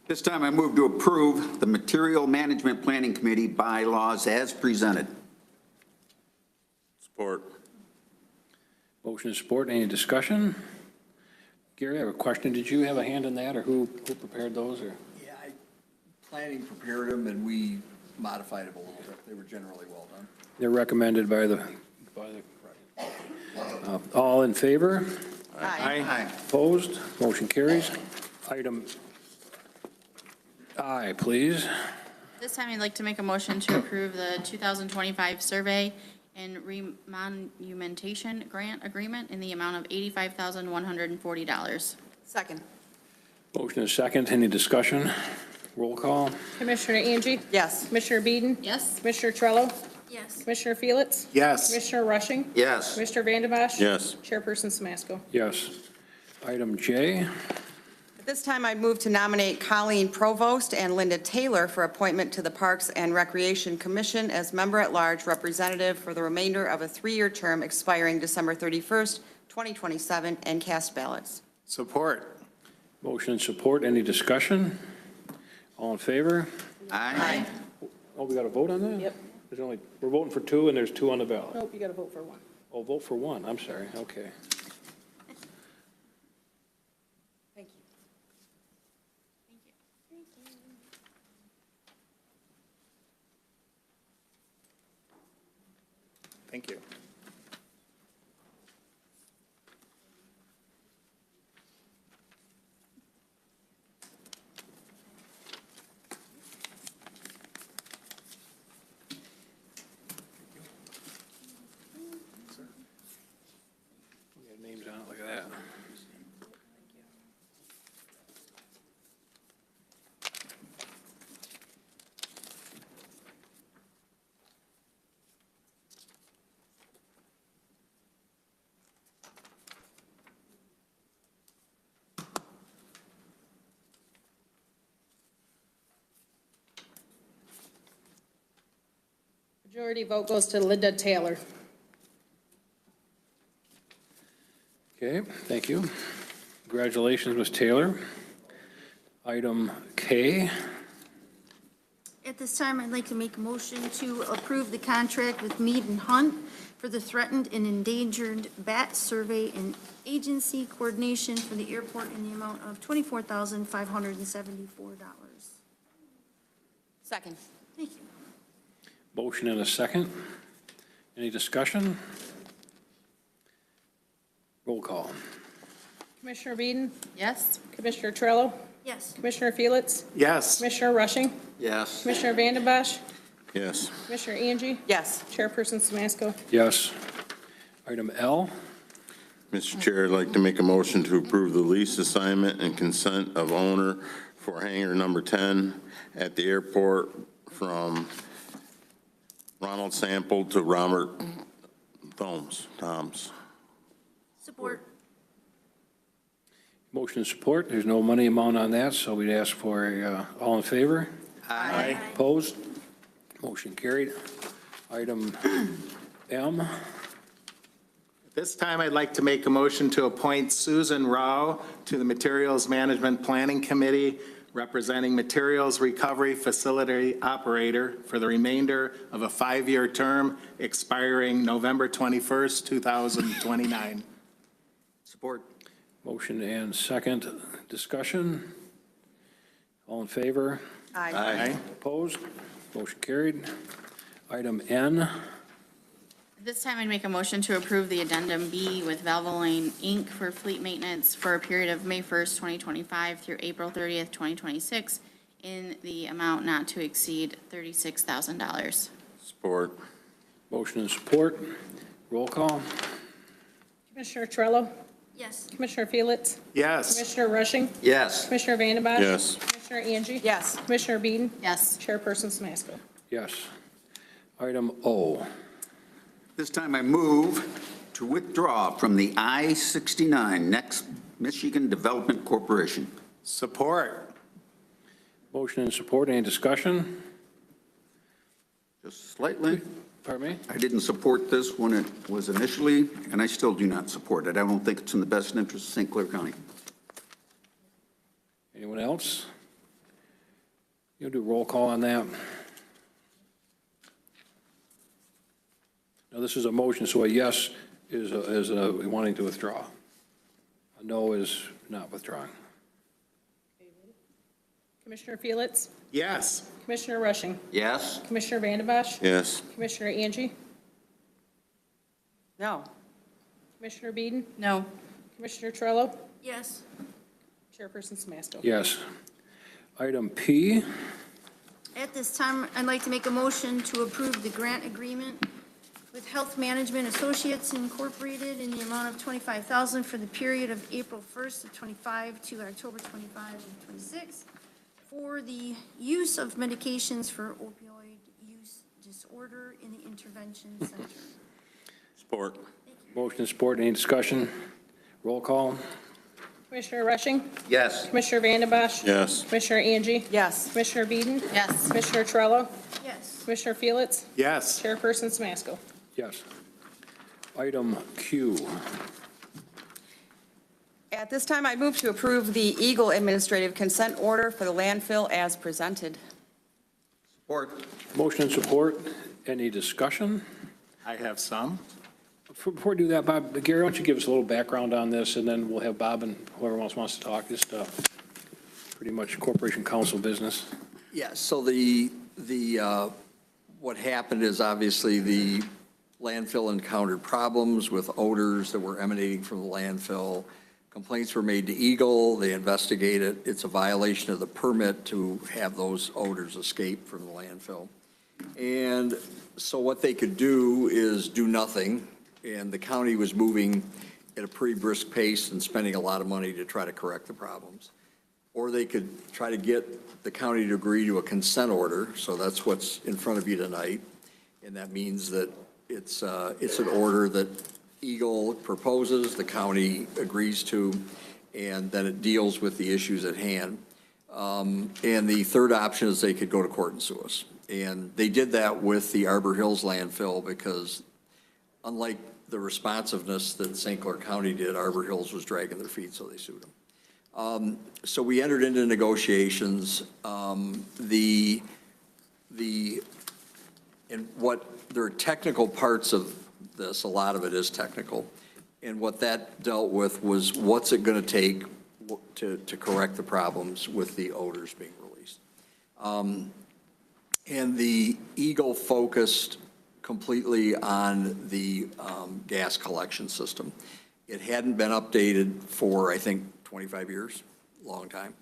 This time I move to approve the Material Management Planning Committee bylaws as presented. Support. Motion and support. Any discussion? Gary, I have a question. Did you have a hand in that, or who prepared those, or? Yeah, planning prepared them and we modified them a little bit. They were generally well done. They're recommended by the, all in favor? Aye. Opposed? Motion carries. Item I, please. This time I'd like to make a motion to approve the 2025 survey and remonumentation grant agreement in the amount of $85,140. Second. Motion is second. Any discussion? Roll call. Commissioner Angie? Yes. Commissioner Beeden? Yes. Commissioner Trello? Yes. Commissioner Felix? Yes. Commissioner Rushing? Yes. Commissioner Vanden Bosch? Yes. Chairperson Samasco? Yes. Item J. At this time, I'd move to nominate Colleen Provost and Linda Taylor for appointment to the Parks and Recreation Commission as member-at-large representative for the remainder of a 3-year term expiring December 31st, 2027, and cast ballots. Support. Motion and support. Any discussion? All in favor? Aye. Oh, we got to vote on that? Yep. There's only, we're voting for 2 and there's 2 on the ballot. Nope, you got to vote for one. Oh, vote for 1. I'm sorry. Okay. Thank you. Thank you. We got names on it. Look at that. Majority vote goes to Linda Taylor. Okay, thank you. Congratulations, Ms. Taylor. Item K. At this time, I'd like to make a motion to approve the contract with Mead and Hunt for the threatened and endangered bat survey and agency coordination for the airport in the amount of $24,574. Second. Thank you. Motion and a second. Any discussion? Roll call. Commissioner Beeden? Yes. Commissioner Trello? Yes. Commissioner Felix? Yes. Commissioner Rushing? Yes. Commissioner Vanden Bosch? Yes. Commissioner Angie? Yes. Chairperson Siemasko? Yes. Item L. Mr. Chair, I'd like to make a motion to approve the lease assignment and consent of owner for hangar number 10 at the airport from Ronald Sample to Robert Toms. Support. Motion and support. There's no money amount on that, so we'd ask for all in favor? Aye. Opposed? Motion carried. Item M. This time, I'd like to make a motion to appoint Susan Rao to the Materials Management Planning Committee, representing Materials Recovery Facility Operator for the remainder of a 5-year term expiring November 21st, 2029. Support. Motion and second. Discussion. All in favor? Aye. Opposed? Motion carried. Item N. At this time, I'd make a motion to approve the Addendum B with Valvoline, Inc. for fleet maintenance for a period of May 1st, 2025 through April 30th, 2026, in the amount not to exceed $36,000. Support. Motion and support. Roll call. Commissioner Trello? Yes. Commissioner Felix? Yes. Commissioner Rushing? Yes. Commissioner Vanden Bosch? Yes. Commissioner Angie? Yes. Commissioner Beeden? Yes. Chairperson Siemasko? Yes. Item O. This time I move to withdraw from the I-69 Next Michigan Development Corporation. Support. Motion and support. Any discussion? Just slightly. Pardon me? I didn't support this when it was initially, and I still do not support it. I don't think it's in the best interest of St. Clair County. Anyone else? You'll do roll call on that. Now, this is a motion, so a yes is wanting to withdraw. A no is not withdrawing. Commissioner Felix? Yes. Commissioner Rushing? Yes. Commissioner Vanden Bosch? Yes. Commissioner Angie? No. Commissioner Beeden? No. Commissioner Trello? Yes. Chairperson Siemasko? Yes. Item P. At this time, I'd like to make a motion to approve the grant agreement with Health Management Associates Incorporated in the amount of $25,000 for the period of April 1st of '25 to October 25 of '26 for the use of medications for opioid use disorder in the intervention center. Support. Motion and support. Any discussion? Roll call. Commissioner Rushing? Yes. Commissioner Vanden Bosch? Yes. Commissioner Angie? Yes. Commissioner Beeden? Yes. Commissioner Trello? Yes. Commissioner Felix? Yes. Chairperson Siemasko? Yes. Item Q. At this time, I move to approve the Eagle Administrative Consent Order for the landfill as presented. Support. Motion and support. Any discussion? I have some. Before we do that, Bob, Gary, why don't you give us a little background on this, and then we'll have Bob and whoever else wants to talk. Just pretty much Corporation Council business. Yeah, so what happened is obviously the landfill encountered problems with odors that were emanating from the landfill. Complaints were made to Eagle. They investigated. It's a violation of the permit to have those odors escape from the landfill. And so what they could do is do nothing. And the county was moving at a pretty brisk pace and spending a lot of money to try to correct the problems. Or they could try to get the county to agree to a consent order. So that's what's in front of you tonight. And that means that it's an order that Eagle proposes, the county agrees to, and then it deals with the issues at hand. And the third option is they could go to court and sue us. And they did that with the Arbor Hills landfill because unlike the responsiveness that St. Clair County did, Arbor Hills was dragging their feet, so they sued them. So we entered into negotiations. And there are technical parts of this, a lot of it is technical. And what that dealt with was what's it going to take to correct the problems with the odors being released. And the Eagle focused completely on the gas collection system. It hadn't been updated for, I think, 25 years, long time.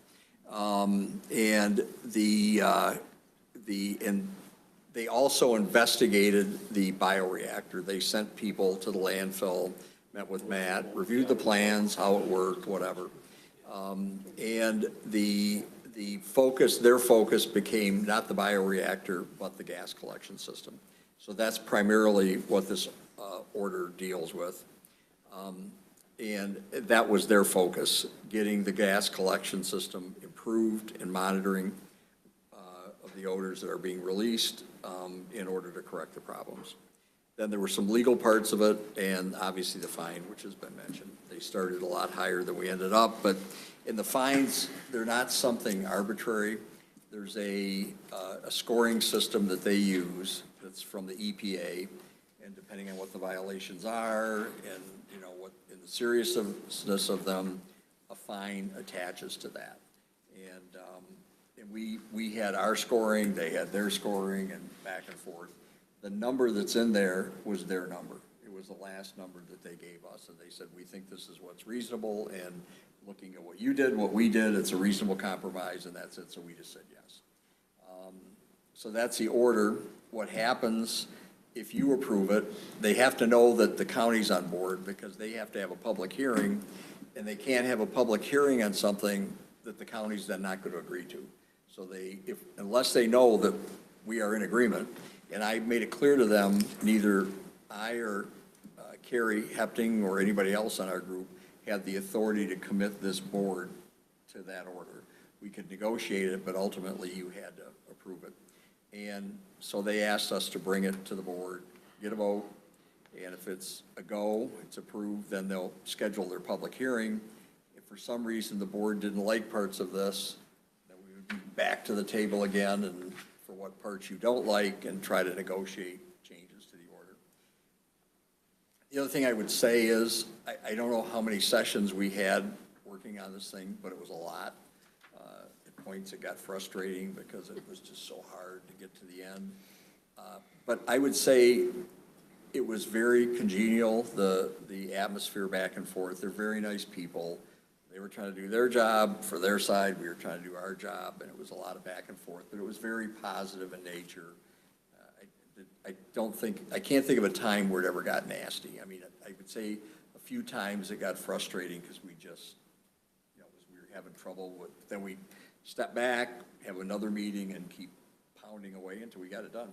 And they also investigated the bioreactor. They sent people to the landfill, met with Matt, reviewed the plans, how it worked, whatever. And their focus became not the bioreactor, but the gas collection system. So that's primarily what this order deals with. And that was their focus, getting the gas collection system improved and monitoring of the odors that are being released in order to correct the problems. Then there were some legal parts of it, and obviously the fine, which has been mentioned. They started a lot higher than we ended up, but in the fines, they're not something arbitrary. There's a scoring system that they use that's from the EPA, and depending on what the violations are and what in the seriousness of them, a fine attaches to that. And we had our scoring, they had their scoring, and back and forth. The number that's in there was their number. It was the last number that they gave us, and they said, we think this is what's reasonable, and looking at what you did, what we did, it's a reasonable compromise, and that's it, so we just said yes. So that's the order. What happens if you approve it, they have to know that the county's on board, because they have to have a public hearing, and they can't have a public hearing on something that the county's then not going to agree to. So unless they know that we are in agreement, and I made it clear to them, neither I or Carrie Hepting or anybody else on our group had the authority to commit this board to that order. We could negotiate it, but ultimately you had to approve it. And so they asked us to bring it to the board, get a vote, and if it's a go, it's approved, then they'll schedule their public hearing. If for some reason the board didn't like parts of this, then we would be back to the table again and for what parts you don't like and try to negotiate changes to the order. The other thing I would say is, I don't know how many sessions we had working on this thing, but it was a lot. At points it got frustrating because it was just so hard to get to the end. But I would say it was very congenial, the atmosphere back and forth. They're very nice people. They were trying to do their job for their side. We were trying to do our job, and it was a lot of back and forth. But it was very positive in nature. I can't think of a time where it ever got nasty. I mean, I would say a few times it got frustrating because we just, we were having trouble with, then we step back, have another meeting, and keep pounding away until we got it done.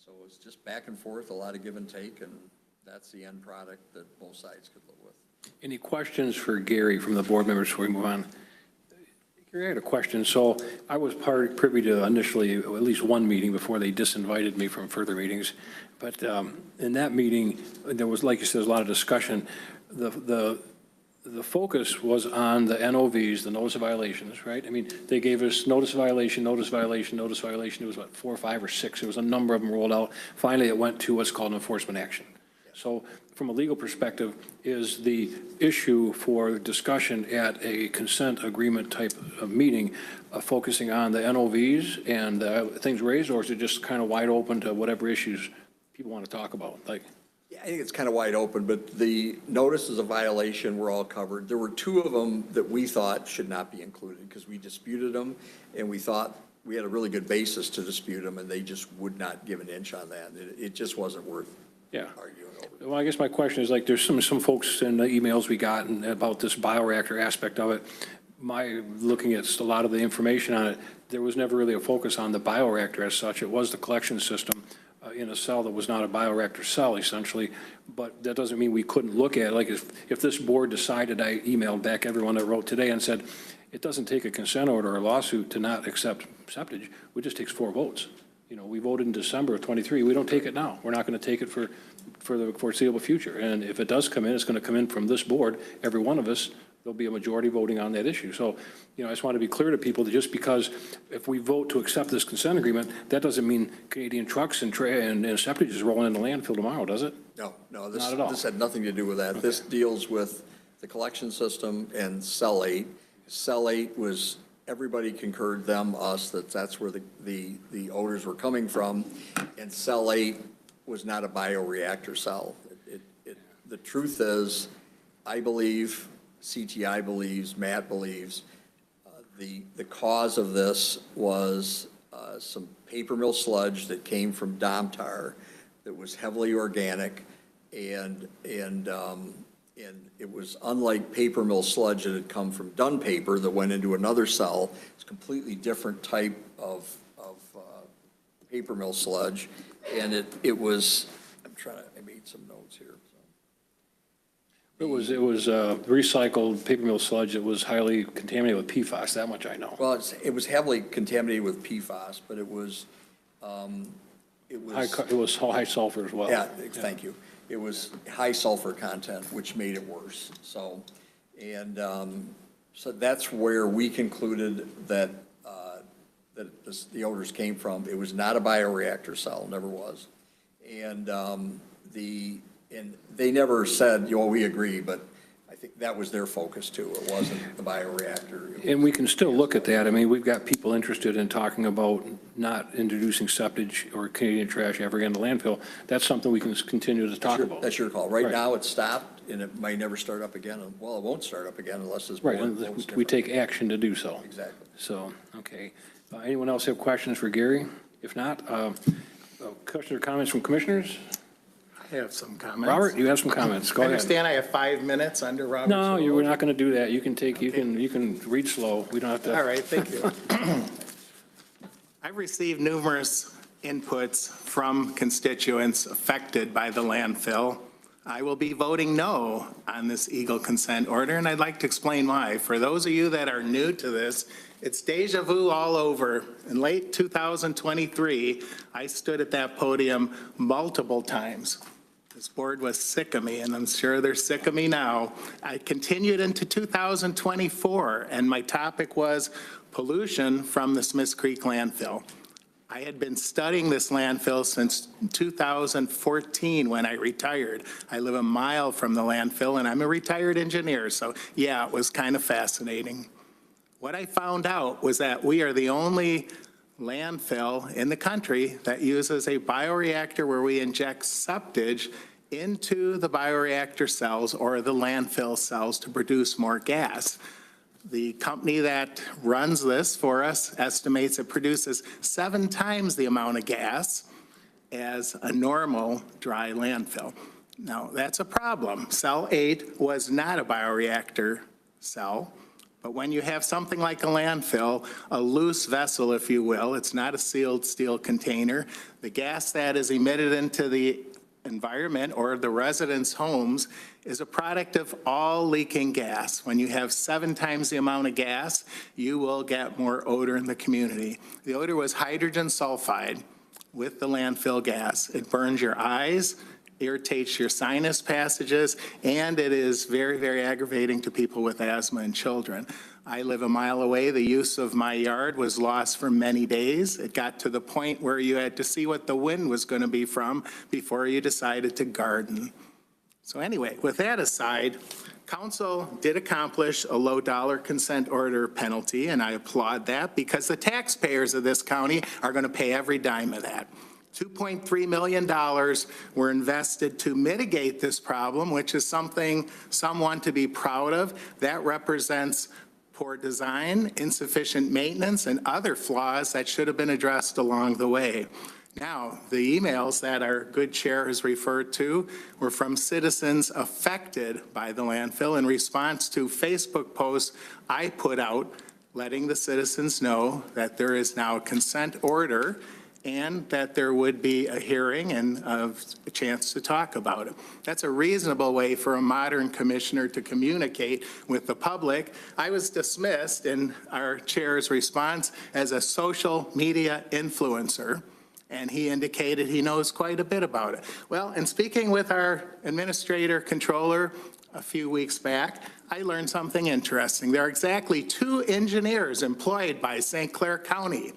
So it was just back and forth, a lot of give and take, and that's the end product that both sides could live with. Any questions for Gary from the board members before we move on? Gary, I had a question. So I was privy to initially at least one meeting before they disinvited me from further meetings. But in that meeting, there was, like you said, there's a lot of discussion. The focus was on the NOVs, the notice of violations, right? I mean, they gave us notice of violation, notice of violation, notice of violation. It was what, 4 or 5 or 6? There was a number of them rolled out. Finally, it went to what's called enforcement action. So from a legal perspective, is the issue for discussion at a consent agreement type of meeting focusing on the NOVs and things raised, or is it just kind of wide open to whatever issues people want to talk about? Yeah, I think it's kind of wide open, but the notices of violation were all covered. There were 2 of them that we thought should not be included because we disputed them, and we thought we had a really good basis to dispute them, and they just would not give an inch on that. It just wasn't worth arguing over. Well, I guess my question is, there's some folks in the emails we got about this bioreactor aspect of it. Looking at a lot of the information on it, there was never really a focus on the bioreactor as such. It was the collection system. in a cell that was not a bioreactor cell, essentially. But that doesn't mean we couldn't look at it. Like if this board decided, I emailed back everyone that wrote today and said, it doesn't take a consent order or a lawsuit to not accept septage. It just takes 4 votes. You know, we voted in December of '23. We don't take it now. We're not going to take it for the foreseeable future. And if it does come in, it's going to come in from this board. Every one of us, there'll be a majority voting on that issue. So, you know, I just want to be clear to people that just because if we vote to accept this consent agreement, that doesn't mean Canadian trucks and septage is rolling in the landfill tomorrow, does it? No, Not at all. this had nothing to do with that. Okay. This deals with the collection system and Cell 8. Cell 8 was, everybody concurred, them, us, that's where the odors were coming from, and Cell 8 was not a bioreactor cell. The truth is, I believe, CTI believes, Matt believes, the cause of this was some paper mill sludge that came from Domtar that was heavily organic, and it was unlike paper mill sludge that had come from Dunn paper that went into another cell. It's a completely different type of paper mill sludge, and it was, I made some notes here. It was recycled paper mill sludge that was highly contaminated with PFAS, that much I know. Well, it was heavily contaminated with PFAS, but it was high sulfur as well. Yeah, thank you. It was high sulfur content, which made it worse. So, so that's where we concluded that the odors came from. It was not a bioreactor cell, never was. And they never said, we agree, but I think that was their focus too. It wasn't the bioreactor. And we can still look at that. I mean, we've got people interested in talking about not introducing septage or Canadian trash ever again to landfill. That's something we can continue to talk about. That's your call. Right now, it's stopped, and it might never start up again. Well, it won't start up again unless this board votes different. We take action to do so. Exactly. So, okay. Anyone else have questions for Gary? If not, questions or comments from commissioners? I have some comments. Robert, you have some comments. Go I ahead. understand I have 5 minutes under Robert's No, rules. we're not going to do that. You can take, you can read slow. We don't have to. All right, thank you. I've received numerous inputs from constituents affected by the landfill. I will be voting no on this Eagle consent order, and I'd like to explain why. For those of you that are new to this, it's deja vu all over. In late 2023, I stood at that podium multiple times. This board was sick of me, and I'm sure they're sick of me now. I continued into 2024, and my topic was pollution from the Smiths Creek landfill. I had been studying this landfill since 2014 when I retired. I live a mile from the landfill, and I'm a retired engineer, so yeah, it was kind of fascinating. What I found out was that we are the only landfill in the country that uses a bioreactor where we inject septage into the bioreactor cells or the landfill cells to produce more gas. The company that runs this for us estimates it produces 7 times the amount of gas as a normal dry landfill. Now, that's a problem. Cell 8 was not a bioreactor cell. But when you have something like a landfill, a loose vessel, if you will, it's not a sealed steel container, the gas that is emitted into the environment or the residents' homes is a product of all leaking gas. When you have 7 times the amount of gas, you will get more odor in the community. The odor was hydrogen sulfide with the landfill gas. It burns your eyes, irritates your sinus passages, and it is very, very aggravating to people with asthma and children. I live a mile away. The use of my yard was lost for many days. It got to the point where you had to see what the wind was going to be from before you decided to garden. So anyway, with that aside, council did accomplish a low dollar consent order penalty, and I applaud that because the taxpayers of this county are going to pay every dime of that. $2.3 million were invested to mitigate this problem, which is something some want to be proud of. That represents poor design, insufficient maintenance, and other flaws that should have been addressed along the way. Now, the emails that our good chair has referred to were from citizens affected by the landfill in response to Facebook posts I put out letting the citizens know that there is now a consent order and that there would be a hearing and a chance to talk about it. That's a reasonable way for a modern commissioner to communicate with the public. I was dismissed in our chair's response as a social media influencer, and he indicated he knows quite a bit about it. Well, in speaking with our administrator controller a few weeks back, I learned something interesting. There are exactly 2 engineers employed by St. Clair County.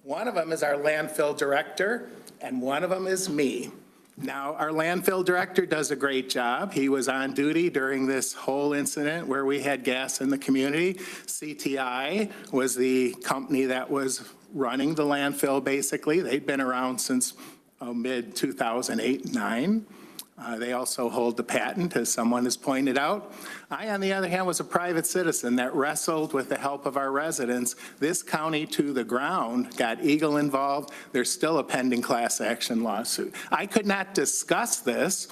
One of them is our landfill director, and one of them is me. Now, our landfill director does a great job. He was on duty during this whole incident where we had gas in the community. CTI was the company that was running the landfill, basically. They'd been around since mid-2008-9. They also hold the patent, as someone has pointed out. I, on the other hand, was a private citizen that wrestled with the help of our residents this county to the ground, got Eagle involved. There's still a pending class action lawsuit. I could not discuss this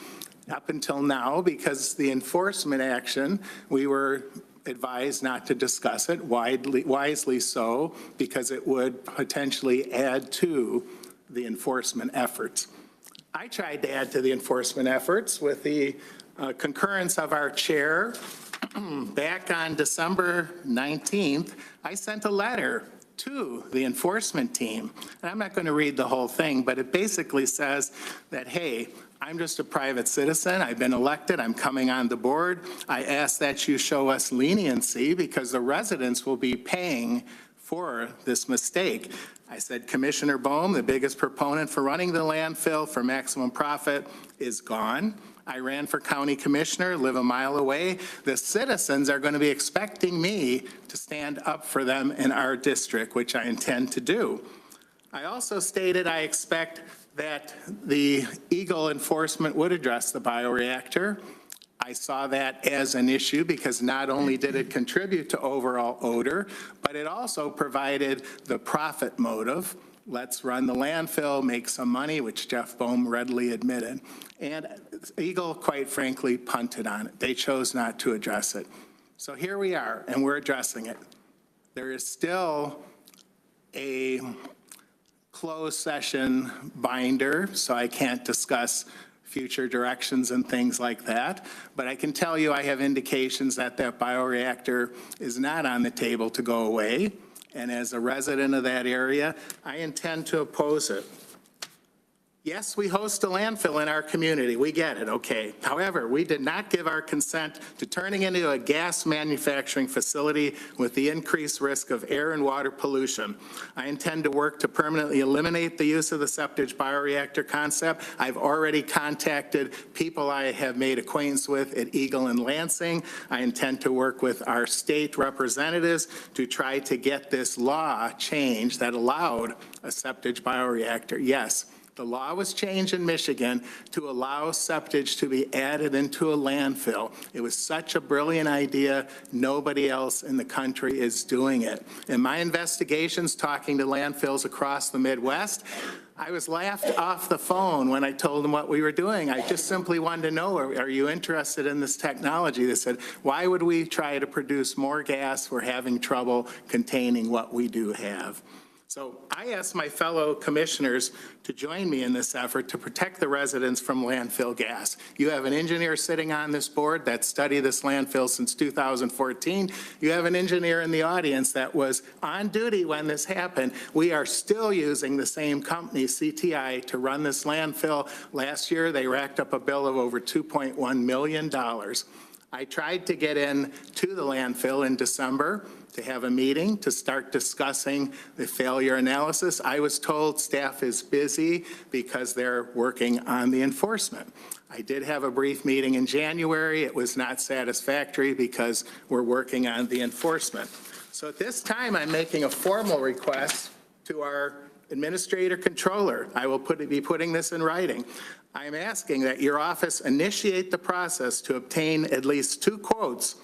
up until now because the enforcement action, we were advised not to discuss it, wisely so, because it would potentially add to the enforcement efforts. I tried to add to the enforcement efforts with the concurrence of our chair. Back on December 19th, I sent a letter to the enforcement team. And I'm not going to read the whole thing, but it basically says that, hey, I'm just a private citizen. I've been elected. I'm coming on the board. I ask that you show us leniency because the residents will be paying for this mistake. I said, Commissioner Bohm, the biggest proponent for running the landfill for maximum profit, is gone. I ran for county commissioner, live a mile away. The citizens are going to be expecting me to stand up for them in our district, which I intend to do. I also stated I expect that the Eagle enforcement would address the bioreactor. I saw that as an issue because not only did it contribute to overall odor, but it also provided the profit motive. Let's run the landfill, make some money, which Jeff Bohm readily admitted. And Eagle, quite frankly, punted on it. They chose not to address it. So here we are, and we're addressing it. There is still a closed session binder, so I can't discuss future directions and things like that. But I can tell you I have indications that that bioreactor is not on the table to go away. And as a resident of that area, I intend to oppose it. Yes, we host a landfill in our community. We get it, okay. However, we did not give our consent to turning into a gas manufacturing facility with the increased risk of air and water pollution. I intend to work to permanently eliminate the use of the septic bioreactor concept. I've already contacted people I have made acquaintance with at Eagle and Lansing. I intend to work with our state representatives to try to get this law changed that allowed a septic bioreactor. Yes. The law was changed in Michigan to allow septic to be added into a landfill. It was such a brilliant idea. Nobody else in the country is doing it. In my investigations, talking to landfills across the Midwest, I was laughed off the phone when I told them what we were doing. I just simply wanted to know, are you interested in this technology? They said, why would we try to produce more gas? We're having trouble containing what we do have. So I asked my fellow commissioners to join me in this effort to protect the residents from landfill gas. You have an engineer sitting on this board that studied this landfill since 2014. You have an engineer in the audience that was on duty when this happened. We are still using the same company, CTI, to run this landfill. Last year, they racked up a bill of over $2.1 million. I tried to get in to the landfill in December to have a meeting to start discussing the failure analysis. I was told staff is busy because they're working on the enforcement. I did have a brief meeting in January. It was not satisfactory because we're working on the enforcement. So at this time, I'm making a formal request to our administrator controller. I will be putting this in writing. I am asking that your office initiate the process to obtain at least 2 quotes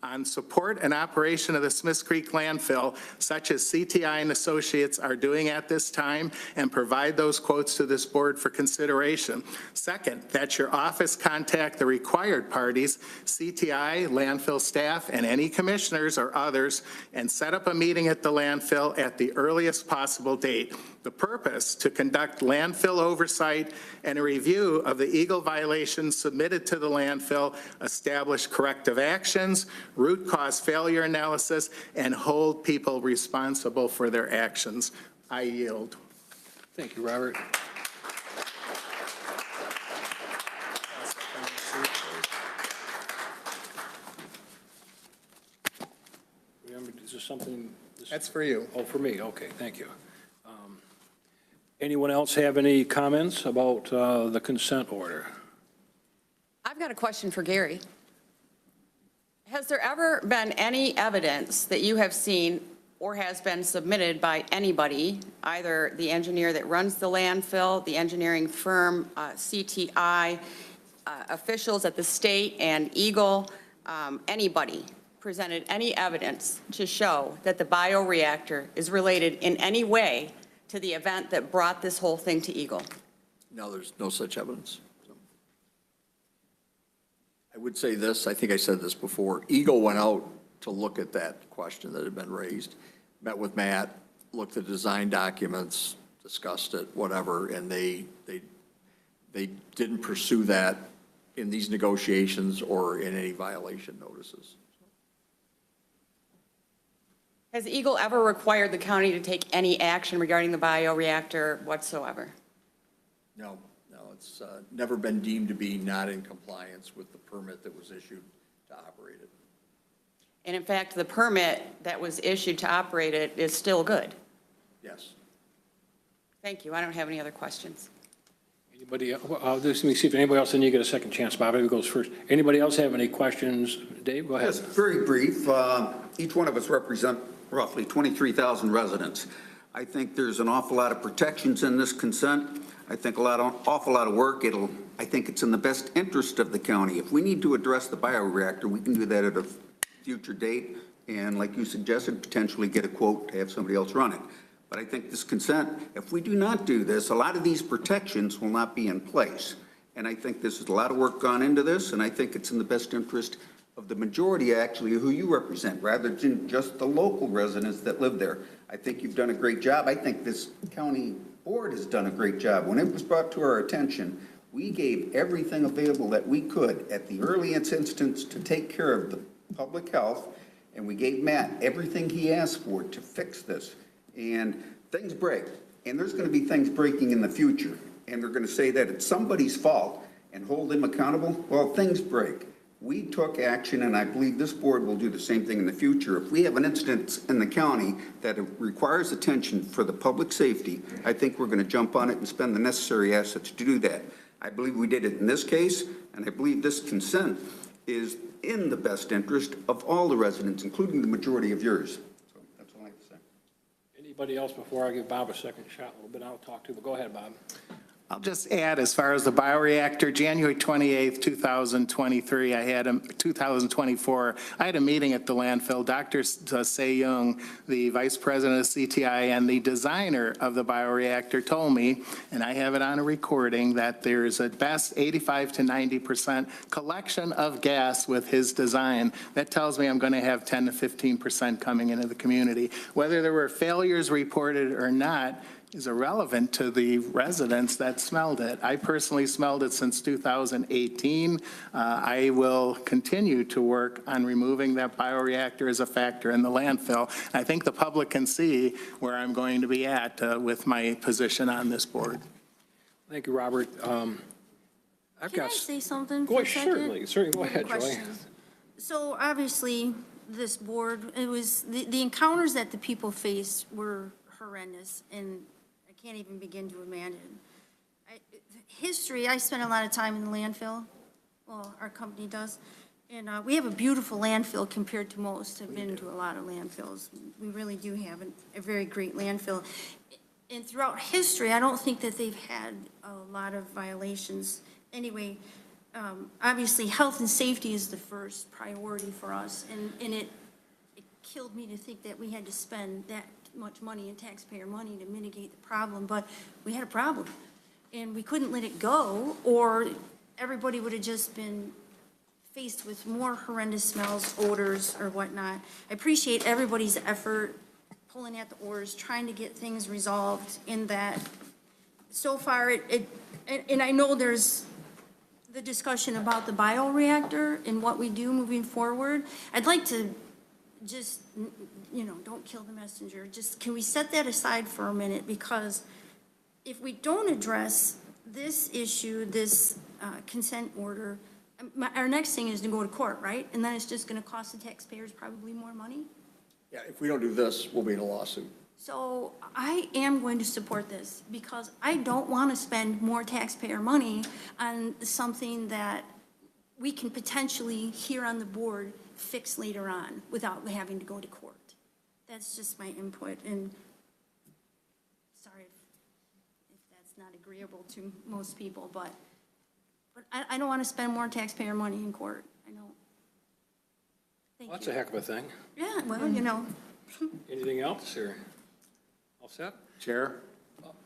on support and operation of the Smiths Creek landfill, such as CTI and Associates are doing at this time, and provide those quotes to this board for consideration. Second, that your office contact the required parties, CTI, landfill staff, and any commissioners or others, and set up a meeting at the landfill at the earliest possible date. The purpose, to conduct landfill oversight and a review of the Eagle violations submitted to the landfill, establish corrective actions, root cause failure analysis, and hold people responsible for their actions. I yield. Thank you, Robert. Is this something? That's for you. Oh, for me, okay, thank you. Anyone else have any comments about the consent order? I've got a question for Gary. Has there ever been any evidence that you have seen or has been submitted by anybody, either the engineer that runs the landfill, the engineering firm, CTI, officials at the state and Eagle, anybody presented any evidence to show that the bioreactor is related in any way to the event that brought this whole thing to Eagle? No, there's no such evidence. So. I would say this, I think I said this before, Eagle went out to look at that question that had been raised, met with Matt, looked at design documents, discussed it, whatever, and they didn't pursue that in these negotiations or in any violation notices. Has Eagle ever required the county to take any action regarding the bioreactor whatsoever? No, it's never been deemed to be not in compliance with the permit that was issued to operate it. And in fact, the permit that was issued to operate it is still good? Yes. Thank you. I don't have any other questions. Anybody, let me see if anybody else, then you get a second chance. Bob, who goes first? Anybody else have any questions? Dave, go ahead. Yes, very brief. Each one of us represent roughly 23,000 residents. I think there's an awful lot of protections in this consent. I think awful lot of work. I think it's in the best interest of the county. If we need to address the bioreactor, we can do that at a future date, and like you suggested, potentially get a quote to have somebody else run it. But I think this consent, if we do not do this, a lot of these protections will not be in place. And I think this is a lot of work gone into this, and I think it's in the best interest of the majority, actually, who you represent, rather than just the local residents that live there. I think you've done a great job. I think this county board has done a great job. When it was brought to our attention, we gave everything available that we could at the earliest instance to take care of the public health, and we gave Matt everything he asked for to fix this. And things break, and there's going to be things breaking in the future, and they're going to say that it's somebody's fault and hold them accountable. Well, things break. We took action, and I believe this board will do the same thing in the future. If we have an incident in the county that requires attention for the public safety, I think we're going to jump on it and spend the necessary assets to do that. I believe we did it in this case, and I believe this consent is in the best interest of all the residents, including the majority of yours. So that's all I have to say. Anybody else before I give Bob a second shot? A little bit I'll talk to, but go ahead, Bob. I'll just add, as far as the bioreactor, January 28th, 2023, 2024, I had a meeting at the landfill. Dr. Se-Young, the vice president of CTI and the designer of the bioreactor, told me, and I have it on a recording, that there's at best 85 to 90% collection of gas with his design. That tells me I'm going to have 10 to 15% coming into the community. Whether there were failures reported or not is irrelevant to the residents that smelled it. I personally smelled it since 2018. I will continue to work on removing that bioreactor as a factor in the landfill. I think the public can see where I'm going to be at with my position on this board. Thank you, Robert. Can I say something Go for a ahead, second? certainly. Go ahead, Joy. Questions. So obviously, this board, it was, the encounters that the people faced were horrendous, and I can't even begin to imagine. History, I spent a lot of time in the landfill, well, our company does, and we have a beautiful landfill compared to most. I've been to a lot of landfills. We really do have a very great landfill. And throughout history, I don't think that they've had a lot of violations. Anyway, obviously, health and safety is the first priority for us, and it killed me to think that we had to spend that much money in taxpayer money to mitigate the problem, but we had a problem, and we couldn't let it go, or everybody would have just been faced with more horrendous smells, odors, or whatnot. I appreciate everybody's effort pulling at the oars, trying to get things resolved in that. So far, and I know there's the discussion about the bioreactor and what we do moving forward. I'd like to just, don't kill the messenger. Just, can we set that aside for a minute? Because if we don't address this issue, this consent order, our next thing is to go to court, right? And then it's just going to cost the taxpayers probably more money. Yeah, if we don't do this, we'll be in a lawsuit. So I am going to support this because I don't want to spend more taxpayer money on something that we can potentially, here on the board, fix later on without having to go to court. That's just my input, and sorry if that's not agreeable to most people, but I don't want to spend more taxpayer money in court. I know. Thank Well, that's you. a heck of a thing. Yeah, well, Anything else, or all set? Chair?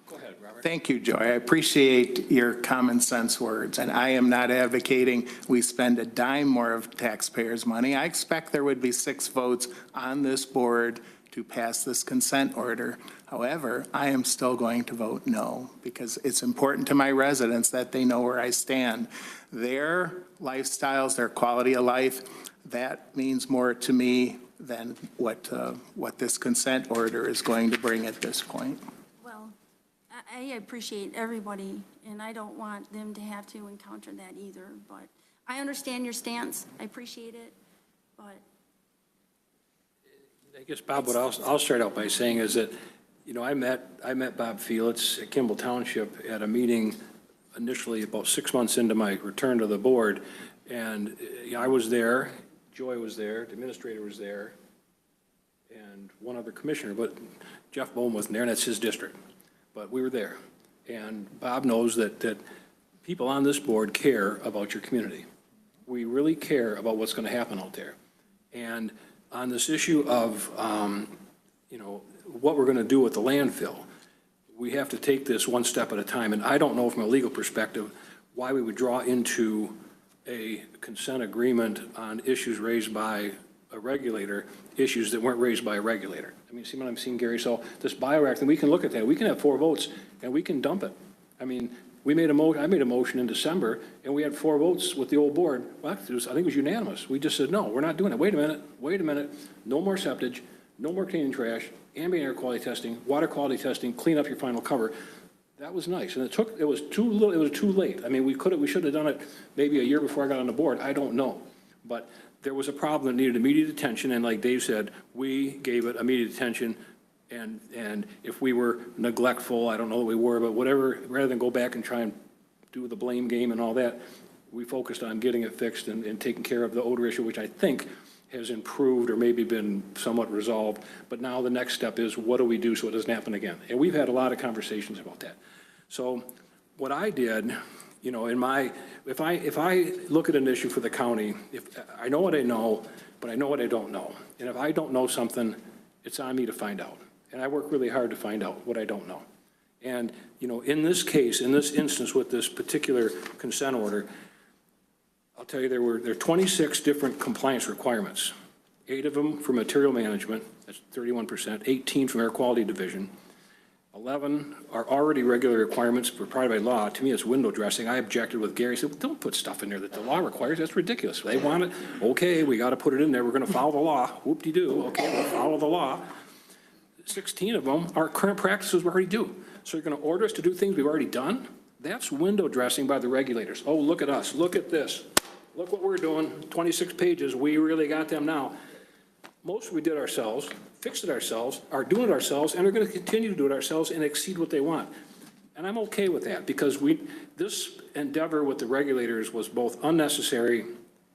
Go ahead, Robert. Thank you, Joy. I appreciate your common sense words, and I am not advocating we spend a dime more of taxpayers' money. I expect there would be 6 votes on this board to pass this consent order. However, I am still going to vote no, because it's important to my residents that they know where I stand. Their lifestyles, their quality of life, that means more to me than what this consent order is going to bring at this point. Well, I appreciate everybody, and I don't want them to have to encounter that either, but I understand your stance. I appreciate it, but. I guess, Bob, what I'll start out by saying is that, I met Bob Felix at Kimball Township at a meeting initially about 6 months into my return to the board, and I was there, Joy was there, the administrator was there, and one other commissioner, but Jeff Bohm wasn't there, and that's his district. But we were there. And Bob knows that people on this board care about your community. We really care about what's going to happen out there. And on this issue of, what we're going to do with the landfill, we have to take this one step at a time. And I don't know from a legal perspective why we would draw into a consent agreement on issues raised by a regulator, issues that weren't raised by a regulator. I mean, see what I'm seeing, Gary? So this bioreactor, we can look at that. We can have 4 votes, and we can dump it. I mean, I made a motion in December, and we had 4 votes with the old board. Well, I think it was unanimous. We just said, no, we're not doing it. Wait a minute. No more septage, no more cleaning trash, ambient air quality testing, water quality testing, clean up your final cover. That was nice, and it was too late. I mean, we should have done it maybe a year before I got on the board. I don't know. But there was a problem that needed immediate attention, and like Dave said, we gave it immediate attention. And if we were neglectful, I don't know that we were, but whatever, rather than go back and try and do the blame game and all that, we focused on getting it fixed and taking care of the odor issue, which I think has improved or maybe been somewhat resolved. But now the next step is, what do we do so it doesn't happen again? And we've had a lot of conversations about that. So what I did, if I look at an issue for the county, if I know what I know, but I know what I don't know. And if I don't know something, it's on me to find out. And I work really hard to find out what I don't know. And, in this case, in this instance with this particular consent order, I'll tell you, there are 26 different compliance requirements. 8 of them for material management, that's 31%, 18 from Air Quality Division. 11 are already regular requirements provided by law. To me, it's window dressing. I objected with Gary. He said, well, don't put stuff in there that the law requires. That's ridiculous. They want it. Okay, we got to put it in there. We're going to follow the law. Whoop-de-doo. Okay, we'll follow the law. 16 of them are current practices we already do. So you're going to order us to do things we've already done? That's window dressing by the regulators. Oh, look at us. Look at this. Look what we're doing. 26 pages. We really got them now. Most we did ourselves, fixed it ourselves, are doing it ourselves, and are going to continue to do it ourselves and exceed what they want. And I'm okay with that, because this endeavor with the regulators was both unnecessary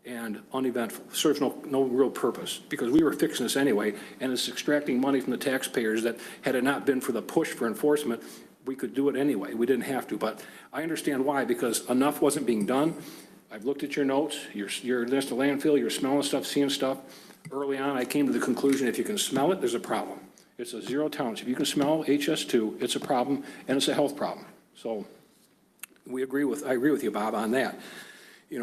and uneventful. It serves no real purpose, because we were fixing this anyway, and it's extracting money from the taxpayers that, had it not been for the push for enforcement, we could do it anyway. We didn't have to, but I understand why, because enough wasn't being done. I've looked at your notes, your list of landfill, you're smelling stuff, seeing stuff. Early on, I came to the conclusion, if you can smell it, there's a problem. It's a 0 tolerance. If you can smell HS2, it's a problem, and it's a health problem. So I agree with you, Bob, on that.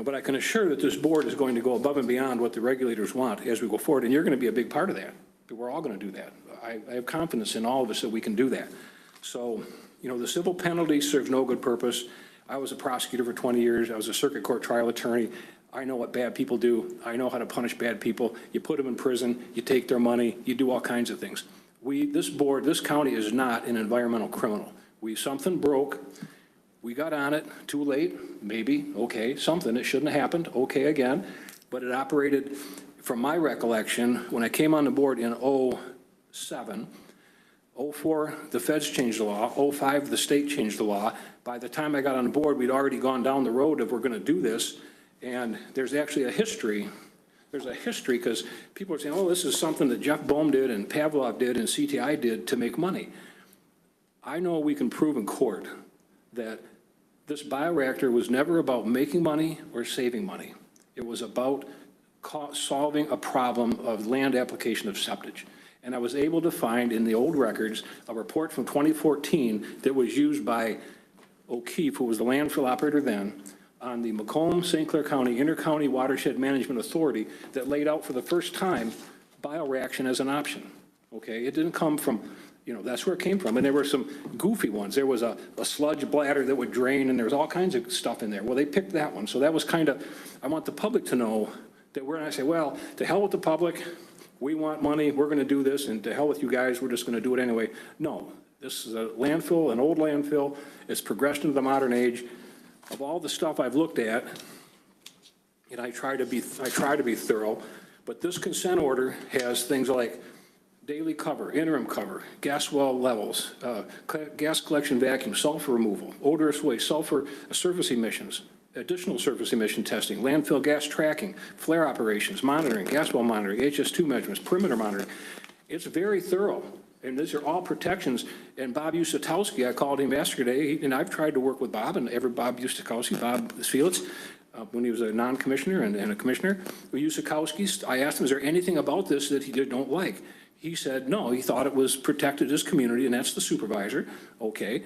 But I can assure that this board is going to go above and beyond what the regulators want as we go forward, and you're going to be a big part of that. We're all going to do that. I have confidence in all of us that we can do that. So, the civil penalty serves no good purpose. I was a prosecutor for 20 years. I was a circuit court trial attorney. I know what bad people do. I know how to punish bad people. You put them in prison, you take their money, you do all kinds of things. This county is not an environmental criminal. Something broke. We got on it too late, maybe, okay, something, it shouldn't have happened, okay again, but it operated, from my recollection, when I came on the board in 07, 04, the feds changed the law, 05, the state changed the law. By the time I got on the board, we'd already gone down the road of we're going to do this, and there's actually a history. There's a history because people are saying, oh, this is something that Jeff Bohm did and Pavlov did and CTI did to make money. I know we can prove in court that this bioreactor was never about making money or saving money. It was about solving a problem of land application of septage. And I was able to find in the old records a report from 2014 that was used by O'Keefe, who was the landfill operator then, on the Macomb, St. Clair County Intercounty Watershed Management Authority that laid out for the first time bioreaction as an option. Okay, it didn't come from, that's where it came from. And there were some goofy ones. There was a sludge bladder that would drain, and there was all kinds of stuff in there. Well, they picked that one. So that was kind of, I want the public to know that we're not saying, well, to hell with the public, we want money, we're going to do this, and to hell with you guys, we're just going to do it anyway. No, this is a landfill, an old landfill. It's progressed into the modern age. Of all the stuff I've looked at, and I try to be thorough, but this consent order has things like daily cover, interim cover, gas well levels, gas collection vacuum, sulfur removal, odorous waste, sulfur surface emissions, additional surface emission testing, landfill gas tracking, flare operations, monitoring, gas well monitoring, HS2 measurements, perimeter monitoring. It's very thorough. And these are all protections. And Bob Usatowski, I called him yesterday, and I've tried to work with Bob, and Bob Usatowski, Bob Felix, when he was a non-commissioner and a commissioner. Usatowski, I asked him, is there anything about this that he don't like? He said, no, he thought it was protected his community, and that's the supervisor. Okay.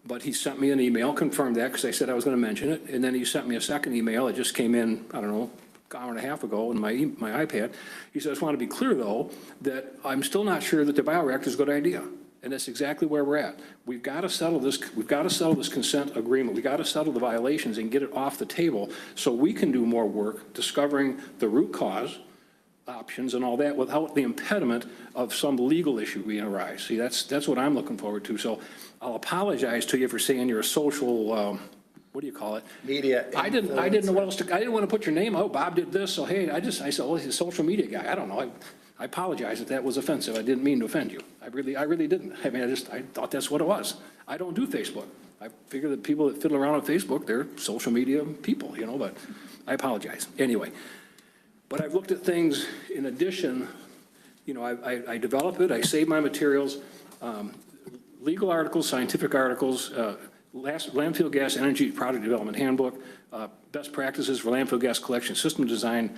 But he sent me an email, confirmed that, because I said I was going to mention it. And then he sent me a second email. It just came in, I don't know, an hour and a half ago in my iPad. He said, I just want to be clear, though, that I'm still not sure that the bioreactor is a good idea. And that's exactly where we're at. We've got to settle this. We've got to settle this consent agreement. We've got to settle the violations and get it off the table so we can do more work discovering the root cause options and all that without the impediment of some legal issue being arise. See, that's what I'm looking forward to. So I'll apologize to you for saying you're a social, what do you call it? Media. I didn't know what else to, I didn't want to put your name. Oh, Bob did this. So, hey, I said, oh, he's a social media guy. I don't know. I apologize if that was offensive. I didn't mean to offend you. I really didn't. I mean, I thought that's what it was. I don't do Facebook. I figure that people that fiddle around on Facebook, they're social media people, but I apologize. Anyway, but I've looked at things in addition, I develop it, I save my materials, legal articles, scientific articles, landfill gas energy product development handbook, best practices for landfill gas collection system design,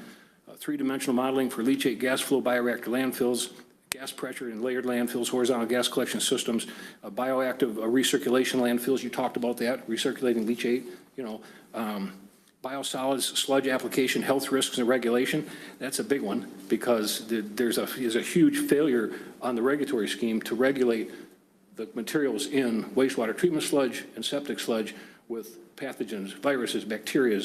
three-dimensional modeling for leachate gas flow bioreactor landfills, gas pressure in layered landfills, horizontal gas collection systems, bioactive recirculation landfills, you talked about that, recirculating leachate, biosolids, sludge application, health risks and regulation. That's a big one because there's a huge failure on the regulatory scheme to regulate the materials in wastewater treatment sludge and septic sludge with pathogens, viruses, bacteria,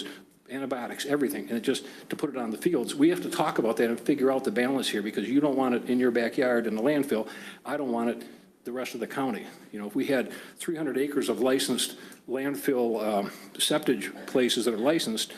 antibiotics, everything. And just to put it on the fields, we have to talk about that and figure out the balance here because you don't want it in your backyard in the landfill. I don't want it the rest of the county. If we had 300 acres of licensed landfill septage places that are licensed,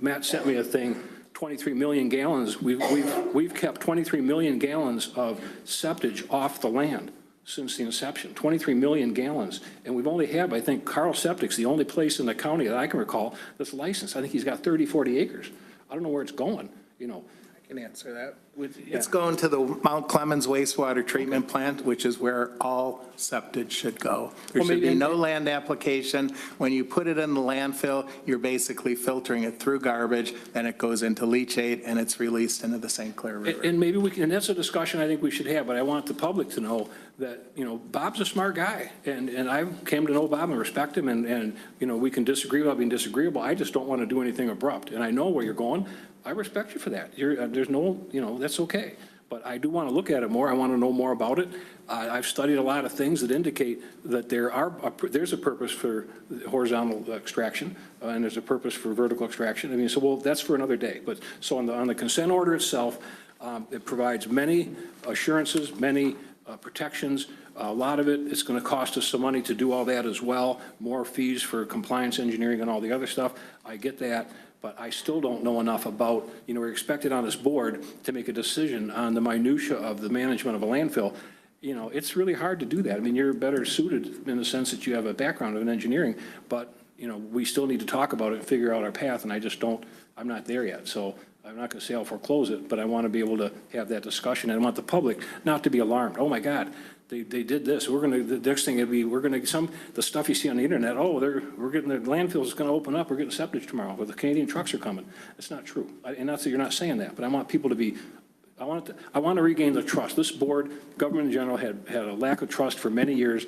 Matt sent me a thing, 23 million gallons. We've kept 23 million gallons of septage off the land since the inception, 23 million gallons. And we've only had, I think, Carl Septic's the only place in the county that I can recall that's licensed. I think he's got 30, 40 acres. I don't know where it's going, I can answer that. It's going to the Mount Clemens wastewater treatment plant, which is where all septic should go. There should be no land application. When you put it in the landfill, you're basically filtering it through garbage, then it goes into leachate, and it's released into the St. Clair River. And maybe we can, and that's a discussion I think we should have, but I want the public to know that, Bob's a smart guy, and I came to know Bob and respect him, and we can disagree without being disagreeable. I just don't want to do anything abrupt, and I know where you're going. I respect you for that. There's no, that's okay. but I do want to look at it more. I want to know more about it. I've studied a lot of things that indicate that there's a purpose for horizontal extraction, and there's a purpose for vertical extraction. I mean, so, well, that's for another day. But, so on the consent order itself, it provides many assurances, many protections. A lot of it's going to cost us some money to do all that as well, more fees for compliance engineering and all the other stuff. I get that, but I still don't know enough about, we're expected on this board to make a decision on the minutia of the management of a landfill. It's really hard to do that. I mean, you're better suited in the sense that you have a background in engineering, but, we still need to talk about it and figure out our path, and I'm not there yet. So I'm not going to say I'll foreclose it, but I want to be able to have that discussion, and I want the public not to be alarmed. Oh, my God, they did this. The next thing would be, the stuff you see on the internet, the landfill is going to open up, we're getting septic tomorrow, but the Canadian trucks are coming. It's not true. And not that you're not saying that, but I want people to be, I want to regain the trust. This board, government in general, had a lack of trust for many years.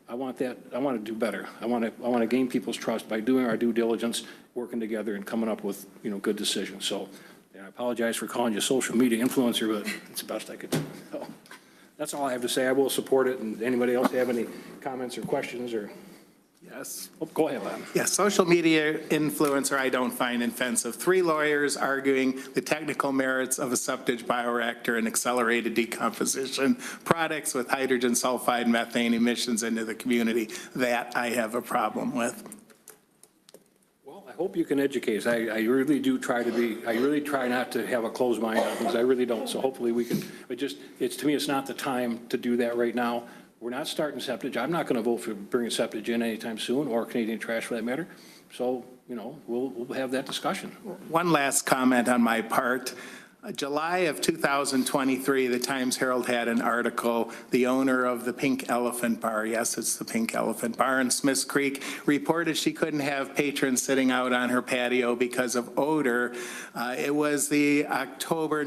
I want to do better. I want to gain people's trust by doing our due diligence, working together and coming up with, good decisions. So I apologize for calling you a social media influencer, but it's the best I could do. So that's all I have to say. I will support it. And anybody else have any comments or questions or? Yes. Oh, go ahead, Bob. Yes, social media influencer I don't find offensive. 3 lawyers arguing the technical merits of a septic bioreactor and accelerated decomposition products with hydrogen sulfide methane emissions into the community. That I have a problem with. Well, I hope you can educate us. I really do try not to have a closed mind on things. I really don't. So hopefully we can, to me, it's not the time to do that right now. We're not starting septic. I'm not going to vote for bringing septic in anytime soon, or Canadian trash for that matter. So, we'll have that discussion. One last comment on my part. July of 2023, the Times-Herald had an article, the owner of the Pink Elephant Bar, yes, it's the Pink Elephant Bar in Smiths Creek, reported she couldn't have patrons sitting out on her patio because of odor. It was the November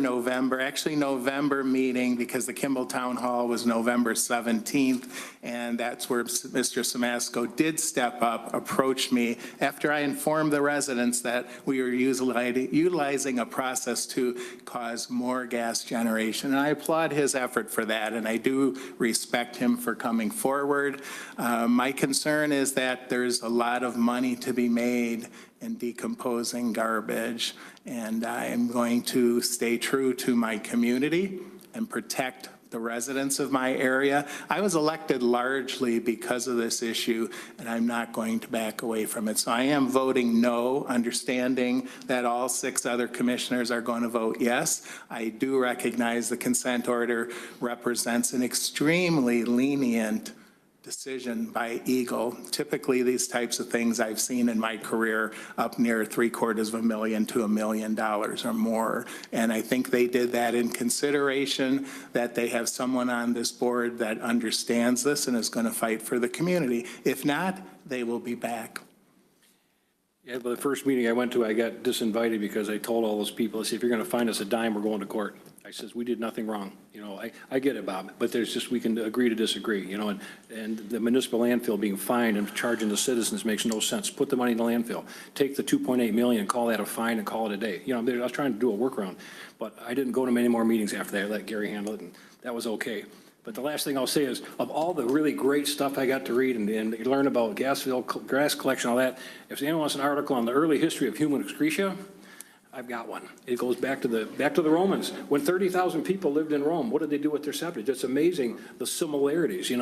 meeting, because the Kimball Town Hall was November 17th, and that's where Mr. Samasco did step up, approached me after I informed the residents that we were utilizing a process to cause more gas generation. And I applaud his effort for that, and I do respect him for coming forward. My concern is that there's a lot of money to be made in decomposing garbage, and I am going to stay true to my community and protect the residents of my area. I was elected largely because of this issue, and I'm not going to back away from it. So I am voting no, understanding that all 6 other commissioners are going to vote yes. I do recognize the consent order represents an extremely lenient decision by Eagle. Typically, these types of things I've seen in my career up near $750,000 to $1 million or more. And I think they did that in consideration that they have someone on this board that understands this and is going to fight for the community. If not, they will be back. Yeah, but the first meeting I went to, I got disinvited because I told all those people, I said, if you're going to find us a dime, we're going to court. I says, we did nothing wrong. I get it, Bob, but we can agree to disagree, and the municipal landfill being fined and charging the citizens makes no sense. Put the money in the landfill. Take the $2.8 million, call that a fine and call it a day. I was trying to do a workaround, but I didn't go to many more meetings after that. I let Gary handle it, and that was okay. But the last thing I'll say is, of all the really great stuff I got to read and learn about gas collection, all that, if anyone wants an article on the early history of human excretia, I've got one. It goes back to the Romans. When 30,000 people lived in Rome, what did they do with their septic? It's amazing the similarities.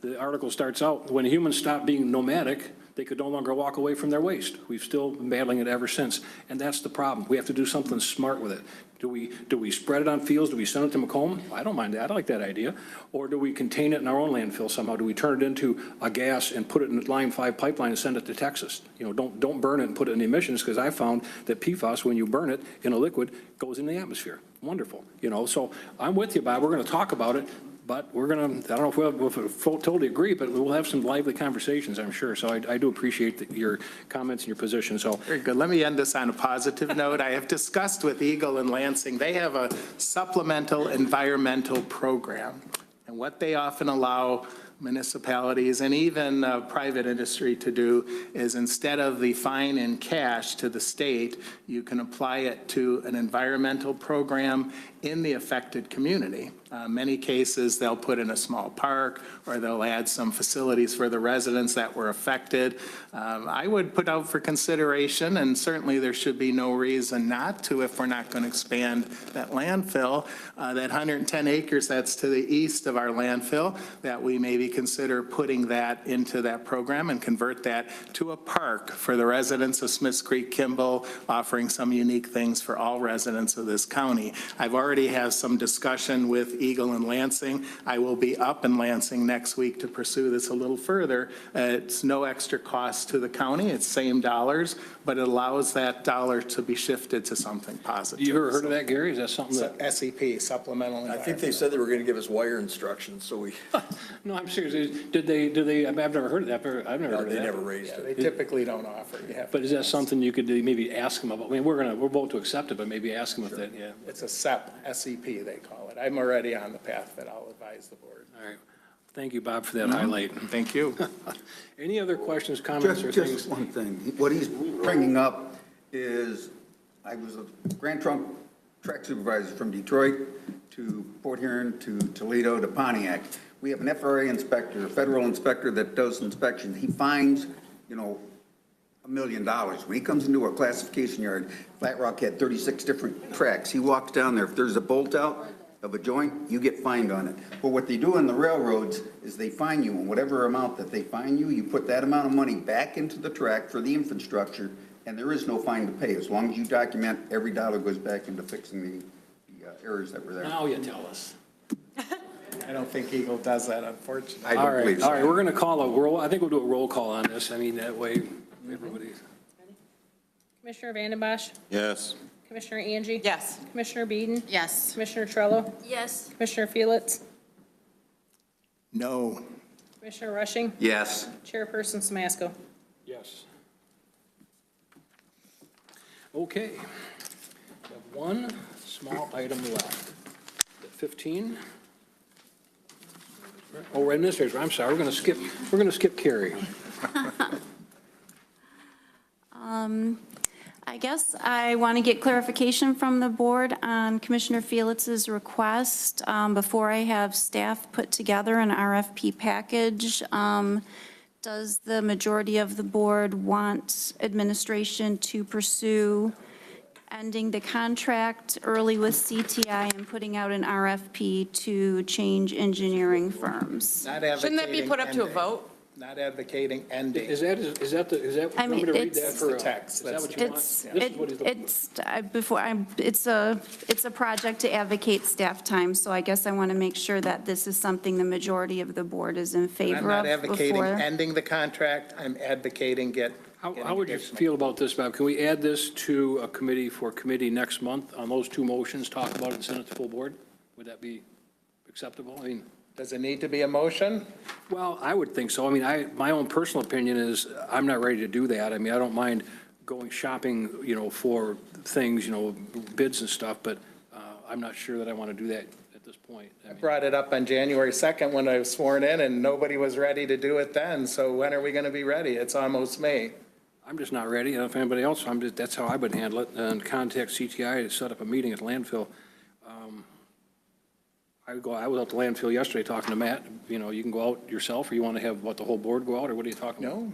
The article starts out, when humans stopped being nomadic, they could no longer walk away from their waste. We've still been battling it ever since, and that's the problem. We have to do something smart with it. Do we spread it on fields? Do we send it to Macomb? I don't mind that. I like that idea. Or do we contain it in our own landfill somehow? Do we turn it into a gas and put it in the Line 5 pipeline and send it to Texas? Don't burn it and put it in the emissions, because I found that PFAS, when you burn it in a liquid, goes in the atmosphere. Wonderful. So I'm with you, Bob. We're going to talk about it. But we're going to, I don't know if we'll totally agree, but we'll have some lively conversations, I'm sure. So I do appreciate your comments and your position. So very good. Let me end this on a positive note. I have discussed with Eagle and Lansing, they have a supplemental environmental program. And what they often allow municipalities and even private industry to do is instead of the fine in cash to the state, you can apply it to an environmental program in the affected community. Many cases, they'll put in a small park or they'll add some facilities for the residents that were affected. I would put out for consideration, and certainly there should be no reason not to if we're not going to expand that landfill, that 110 acres that's to the east of our landfill, that we maybe consider putting that into that program and convert that to a park for the residents of Smiths Creek, Kimball, offering some unique things for all residents of this county. I've already had some discussion with Eagle and Lansing. I will be up in Lansing next week to pursue this a little further. It's no extra cost to the county. It's same dollars, but it allows that dollar to be shifted to something positive. You ever heard of that, Gary? Is that something that? SEP, supplemental. I think they said they were going to give us wire instructions, so we, No, I'm serious. Did they, I've never heard of that. I've never heard of that. They never raised it. They typically don't offer. You have But is that something you could do, maybe ask them about? I mean, we're both to accept it, but maybe ask them if that, yeah. It's a SEP, they call it. I'm already on the path that I'll advise the board. All right. Thank you, Bob, for that highlight. Thank you. Any other questions, comments, or things? Just one thing. What he's bringing up is, I was a Grand Trunk track supervisor from Detroit to Port Huron to Toledo to Pontiac. We have an FRA inspector, a federal inspector that does inspections. He finds, $1 million. When he comes into a classification yard, Flat Rock had 36 different tracks. He walks down there. If there's a bolt out of a joint, you get fined on it. But what they do in the railroads is they fine you, and whatever amount that they fine you, you put that amount of money back into the track for the infrastructure, and there is no fine to pay. As long as you document, every dollar goes back into fixing the errors that were there. Now you tell us. I don't think Eagle does that, unfortunately. I don't believe so. All right, we're going to call a roll, I think we'll do a roll call on this. I mean, that way, everybody's. Commissioner Vanden Bosch? Yes. Commissioner Angie? Yes. Commissioner Beeden? Yes. Commissioner Trello? Yes. Commissioner Felix? No. Commissioner Rushing? Yes. Chairperson Smasko? Yes. Okay. We have one small item left. 15? Oh, administrators, I'm sorry, we're going to skip Carrie. I guess I want to get clarification from the board on Commissioner Felix's request. Before I have staff put together an RFP package, does the majority of the board want administration to pursue ending the contract early with CTI and putting out an RFP to change engineering firms? Not advocating Shouldn't that be put up to a ending. vote? Not advocating ending. Is that, I want me mean, to read that it's- for, text. is that what you want? It's, This is what he's looking for. it's a project to advocate staff time, so I guess I want to make sure that this is something the majority of the board is in I'm favor not of advocating before. ending the contract. I'm advocating How would you feel about this, Bob? Can we add this to a committee next month on those two motions, talk about it and send it to full board? Would that be acceptable? I mean, Does it need to be a motion? well, I would think so. I mean, my own personal opinion is I'm not ready to do that. I mean, I don't mind going shopping, for things, bids and stuff, but I'm not sure that I want to do that at this point. I brought it up on January 2nd when I was sworn in, and nobody was ready to do it then. So when are we going to be ready? It's almost May. I'm just not ready. If anybody else, that's how I would handle it, and contact CTI to set up a meeting at landfill. I was out the landfill yesterday talking to Matt. You can go out yourself, or you want to have, the whole board go out, or what are you talking about? No,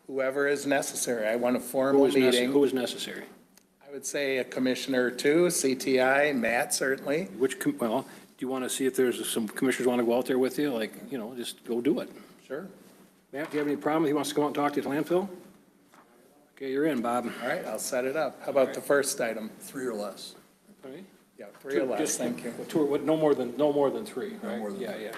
whoever is necessary. I want a formal meeting. Who is necessary? I would say a commissioner or two, CTI, Matt certainly. Do you want to see if there's some commissioners want to go out there with you? Just go do it. Sure. Matt, do you have any problem? He wants to go out and talk to you at landfill? Okay, you're in, Bob. All right, I'll set it up. How about the first item? 3 or less. Okay. Yeah, 3 or less, thank you. No more than 3, right? more than Yeah.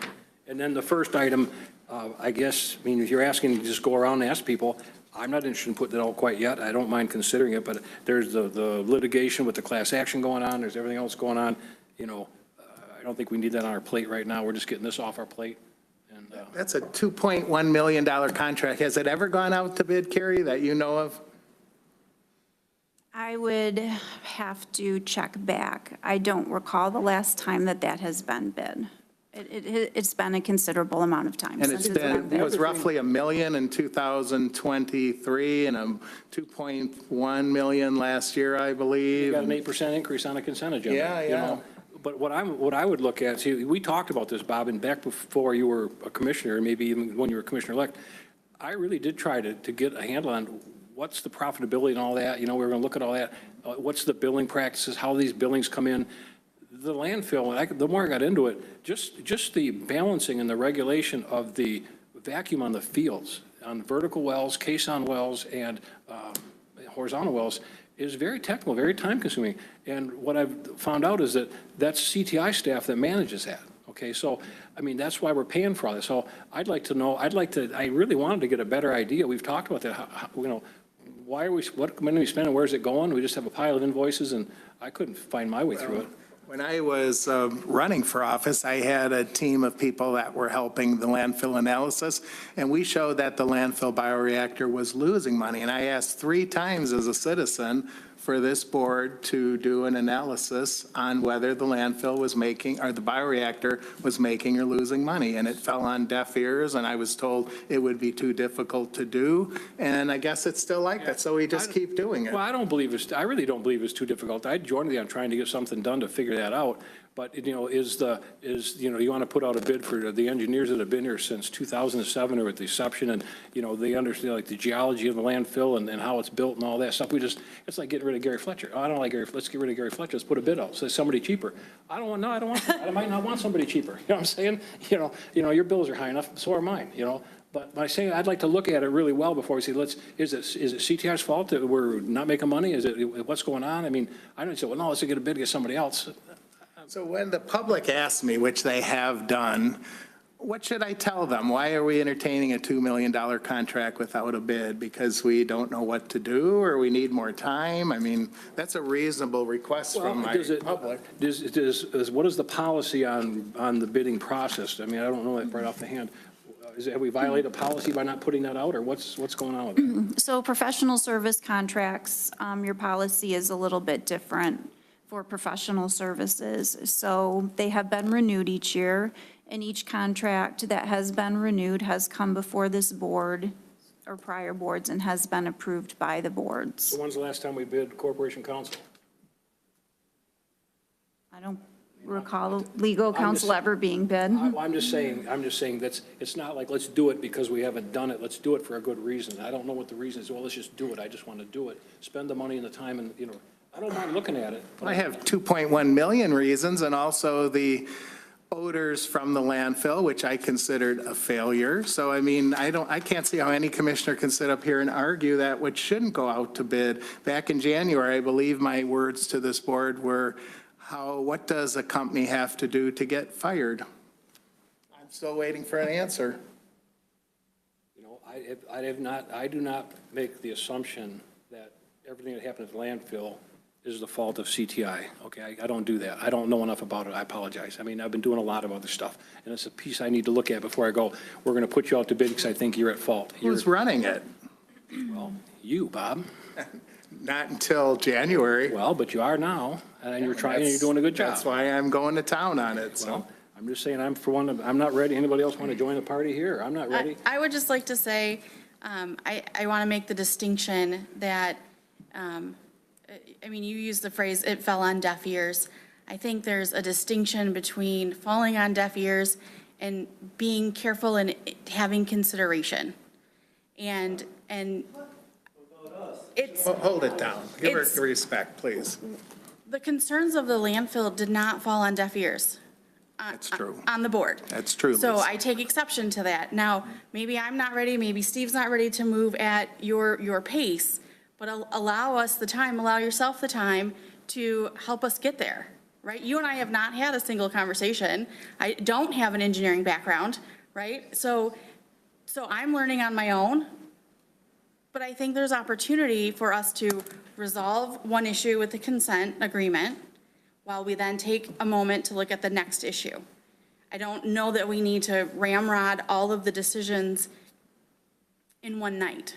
And then the first item, if you're asking to just go around and ask people, I'm not interested in putting it out quite yet. I don't mind considering it, but there's the litigation with the class action going on. There's everything else going on. I don't think we need that on our plate right now. We're just getting this off our plate. And That's a $2.1 million contract. Has it ever gone out to bid, Carrie, that you know of? I would have to check back. I don't recall the last time that has been bid. It's been a considerable amount of time. And it's been, it was roughly $1 million in 2023 and 2.1 million last year, I You believe. got an 8% increase on a consent agenda. Yeah, you yeah. know. But what I would look at, see, we talked about this, Bob, and back before you were a commissioner, maybe even when you were commissioner-elect, I really did try to get a handle on what's the profitability and all that. You know, we were going to look at all that. What's the billing practices, how these billings come in. The landfill, the more I got into it, just the balancing and the regulation of the vacuum on the fields, on vertical wells, caisson wells, and horizontal wells, is very technical, very time-consuming. And what I've found out is that that's CTI staff that manages that, okay? So, I mean, that's why we're paying for all this. So I'd like to know, I really wanted to get a better idea. We've talked about that, how, you know, why are we, what money are we spending, where's it going? We just have a pile of invoices, and I couldn't find my way through it. When I was running for office, I had a team of people that were helping the landfill analysis, and we showed that the landfill bioreactor was losing money. And I asked 3 times as a citizen for this board to do an analysis on whether the landfill was making, or the bioreactor was making or losing money. And it fell on deaf ears, and I was told it would be too difficult to do. And I guess it's still like that, so we just keep doing it. Well, I really don't believe it's too difficult. I joined you on trying to get something done to figure that out. But, you know, you want to put out a bid for the engineers that have been here since 2007 or at the inception, and, you know, they understand like the geology of the landfill and how it's built and all that stuff. It's like getting rid of Gary Fletcher. Oh, I don't like Gary, let's get rid of Gary Fletcher, let's put a bid out, say somebody cheaper. I might not want somebody cheaper, you know what I'm saying? You know, your bills are high enough, so are mine, you know? But by saying, I'd like to look at it really well before we say, is it CTI's fault that we're not making money? Is it, what's going on? I mean, I don't say, well, no, let's get a bid, get somebody else. So when the public asks me, which they have done, what should I tell them? Why are we entertaining a $2 million contract without a bid? Because we don't know what to do, or we need more time? I mean, that's a reasonable request from my public. What is the policy on the bidding process? I mean, I don't know that right off the hand. Have we violated a policy by not putting that out, or what's going on with that? So professional service contracts, your policy is a little bit different for professional services. So they have been renewed each year, and each contract that has been renewed has come before this board or prior boards and has been approved by the boards. So when's the last time we bid Corporation Counsel? I don't recall legal counsel ever being bid. I'm just saying that's, it's not like, let's do it because we haven't done it. Let's do it for a good reason. I don't know what the reason is. Well, let's just do it. I just want to do it. Spend the money and the time and, you know, I don't mind looking at it. I have 2.1 million reasons, and also the odors from the landfill, which I considered a failure. So, I mean, I can't see how any commissioner can sit up here and argue that which shouldn't go out to bid. Back in January, I believe my words to this board were, what does a company have to do to get fired? I'm still waiting for an answer. You know, I do not make the assumption that everything that happened at the landfill is the fault of CTI, okay? I don't do that. I don't know enough about it. I apologize. I mean, I've been doing a lot of other stuff, and it's a piece I need to look at before I go, we're going to put you out to bid because I think you're at fault. Who's running it? Well, you, Bob. Not until January. Well, but you are now, and you're trying, and you're doing a good job. That's why I'm going to town on it, so. Well, I'm just saying, I'm not ready. Anybody else want to join the party here? I'm not ready. I would just like to say, I want to make the distinction that, I mean, you used the phrase, it fell on deaf ears. I think there's a distinction between falling on deaf ears and being careful and having consideration. And it's. Hold it down. Give her respect, please. The concerns of the landfill did not fall on deaf ears. That's true. On the board. That's true, So Liz. I take exception to that. Now, maybe I'm not ready, maybe Steve's not ready to move at your pace, but allow us the time, allow yourself the time to help us get there, right? You and I have not had a single conversation. I don't have an engineering background, right? So I'm learning on my own, but I think there's opportunity for us to resolve one issue with the consent agreement while we then take a moment to look at the next issue. I don't know that we need to ramrod all of the decisions in one night.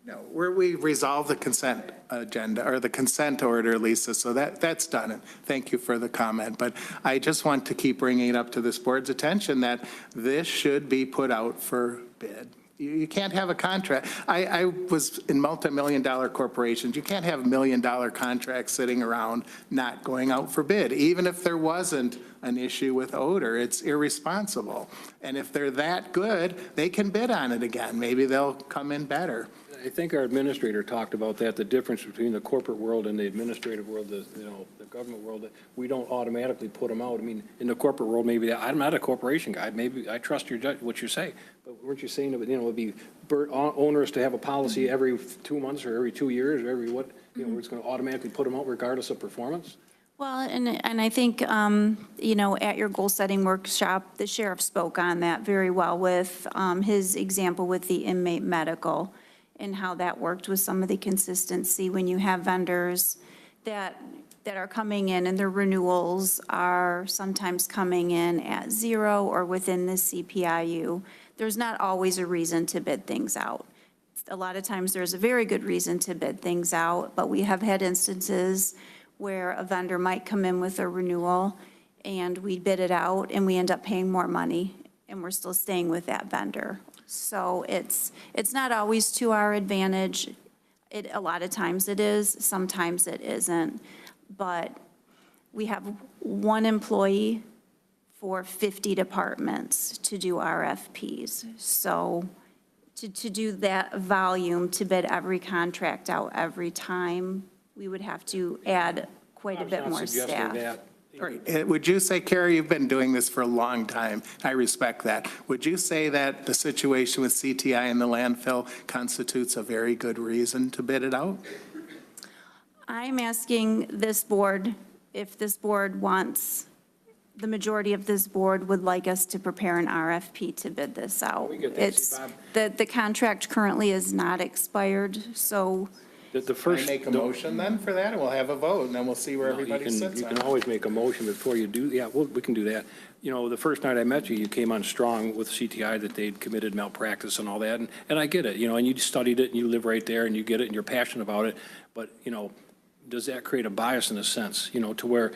No, we resolved the consent agenda, or the consent order, Lisa, so that's done. And thank you for the comment. But I just want to keep bringing it up to this board's attention that this should be put out for bid. You can't have a contract. I was in multi-million-dollar corporations. You can't have million-dollar contracts sitting around not going out for bid. Even if there wasn't an issue with odor, it's irresponsible. And if they're that good, they can bid on it again. Maybe they'll come in better. I think our administrator talked about that, the difference between the corporate world and the administrative world, the government world, that we don't automatically put them out. I mean, in the corporate world, maybe, I'm not a corporation guy, maybe I trust your what you say, but weren't you saying that, it'd be onerous to have a policy every 2 months or every 2 years or every we're just going to automatically put them out regardless of performance? Well, and I think, at your goal-setting workshop, the sheriff spoke on that very well with his example with the inmate medical and how that worked with some of the consistency when you have vendors that are coming in and their renewals are sometimes coming in at 0 or within the CPIU. There's not always a reason to bid things out. A lot of times there's a very good reason to bid things out, but we have had instances where a vendor might come in with a renewal and we bid it out and we end up paying more money and we're still staying with that vendor. So it's not always to our advantage. A lot of times it is, sometimes it isn't. But we have one employee for 50 departments to do RFPs. So to do that volume, to bid every contract out every time, we would have to add quite a bit more staff. All right. Would you say, Carrie, you've been doing this for a long time. I respect that. Would you say that the situation with CTI and the landfill constitutes a very good reason to bid it out? I'm asking this board, if this board wants, the majority of this board would like us to prepare an RFP to bid this out. The contract currently is not expired, so. The first, Can I make a motion then for that, and we'll have a vote, and then we'll see where everybody sits you on can it. always make a motion before you do, we can do that. The first night I met you, you came on strong with CTI that they'd committed malpractice and all that, and I get it, and you studied it, and you live right there, and you get it, and you're passionate about it, but, does that create a bias in a sense, to where,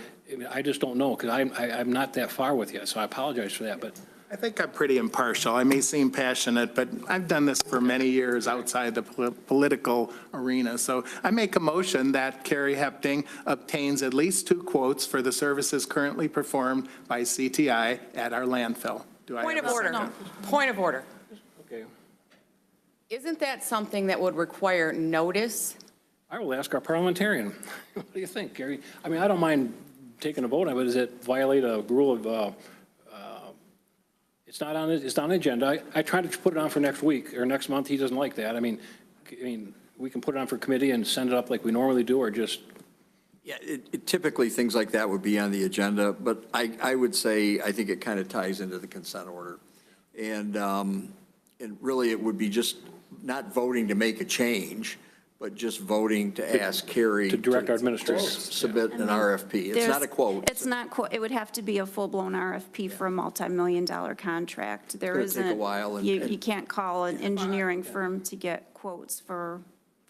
I just don't know, because I'm not that far with you, so I apologize for that, but. I think I'm pretty impartial. I may seem passionate, but I've done this for many years outside the political arena. So I make a motion that Carrie Hepting obtains at least 2 quotes for the services currently performed by CTI at our landfill. Do I Point have of a order. second? Point of order. Okay. Isn't that something that would require notice? I will ask our parliamentarian. What do you think, Gary? I mean, I don't mind taking a vote on it, but does it violate a rule of, it's not on the agenda. I tried to put it on for next week or next month. He doesn't like that. I mean, we can put it on for committee and send it up like we normally do, or just. Yeah, typically, things like that would be on the agenda, but I would say, I think it kind of ties into the consent order. And really, it would be just not voting to make a change, but just voting to ask Carrie. To direct our administrator. Submit an RFP. It's not a quote. It's not, it would have to be a full-blown RFP for a multi-million-dollar contract. There It's gonna isn't. take a while and- You can't call an engineering firm to get quotes for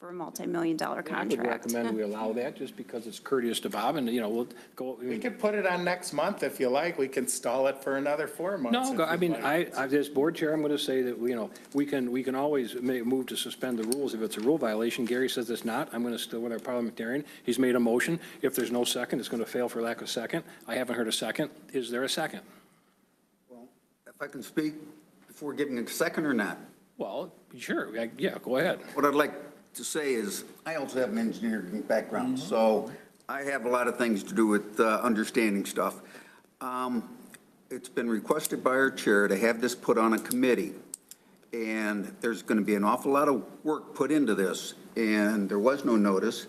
a multi-million-dollar I would contract. recommend we allow that just because it's courteous to Bob, and, we'll go. We could put it on next month if you like. We can stall it for another 4 months. No, I if mean, you'd like. as board chair, I'm going to say that, we can always move to suspend the rules if it's a rule violation. Gary says it's not. I'm going to still with our parliamentarian. He's made a motion. If there's no second, it's going to fail for lack of second. I haven't heard a second. Is there a second? Well, if I can speak before giving a second or not. Well, sure. Yeah, go ahead. What I'd like to say is, I also have an engineering background, so I have a lot of things to do with understanding stuff. It's been requested by our chair to have this put on a committee, and there's going to be an awful lot of work put into this, and there was no notice,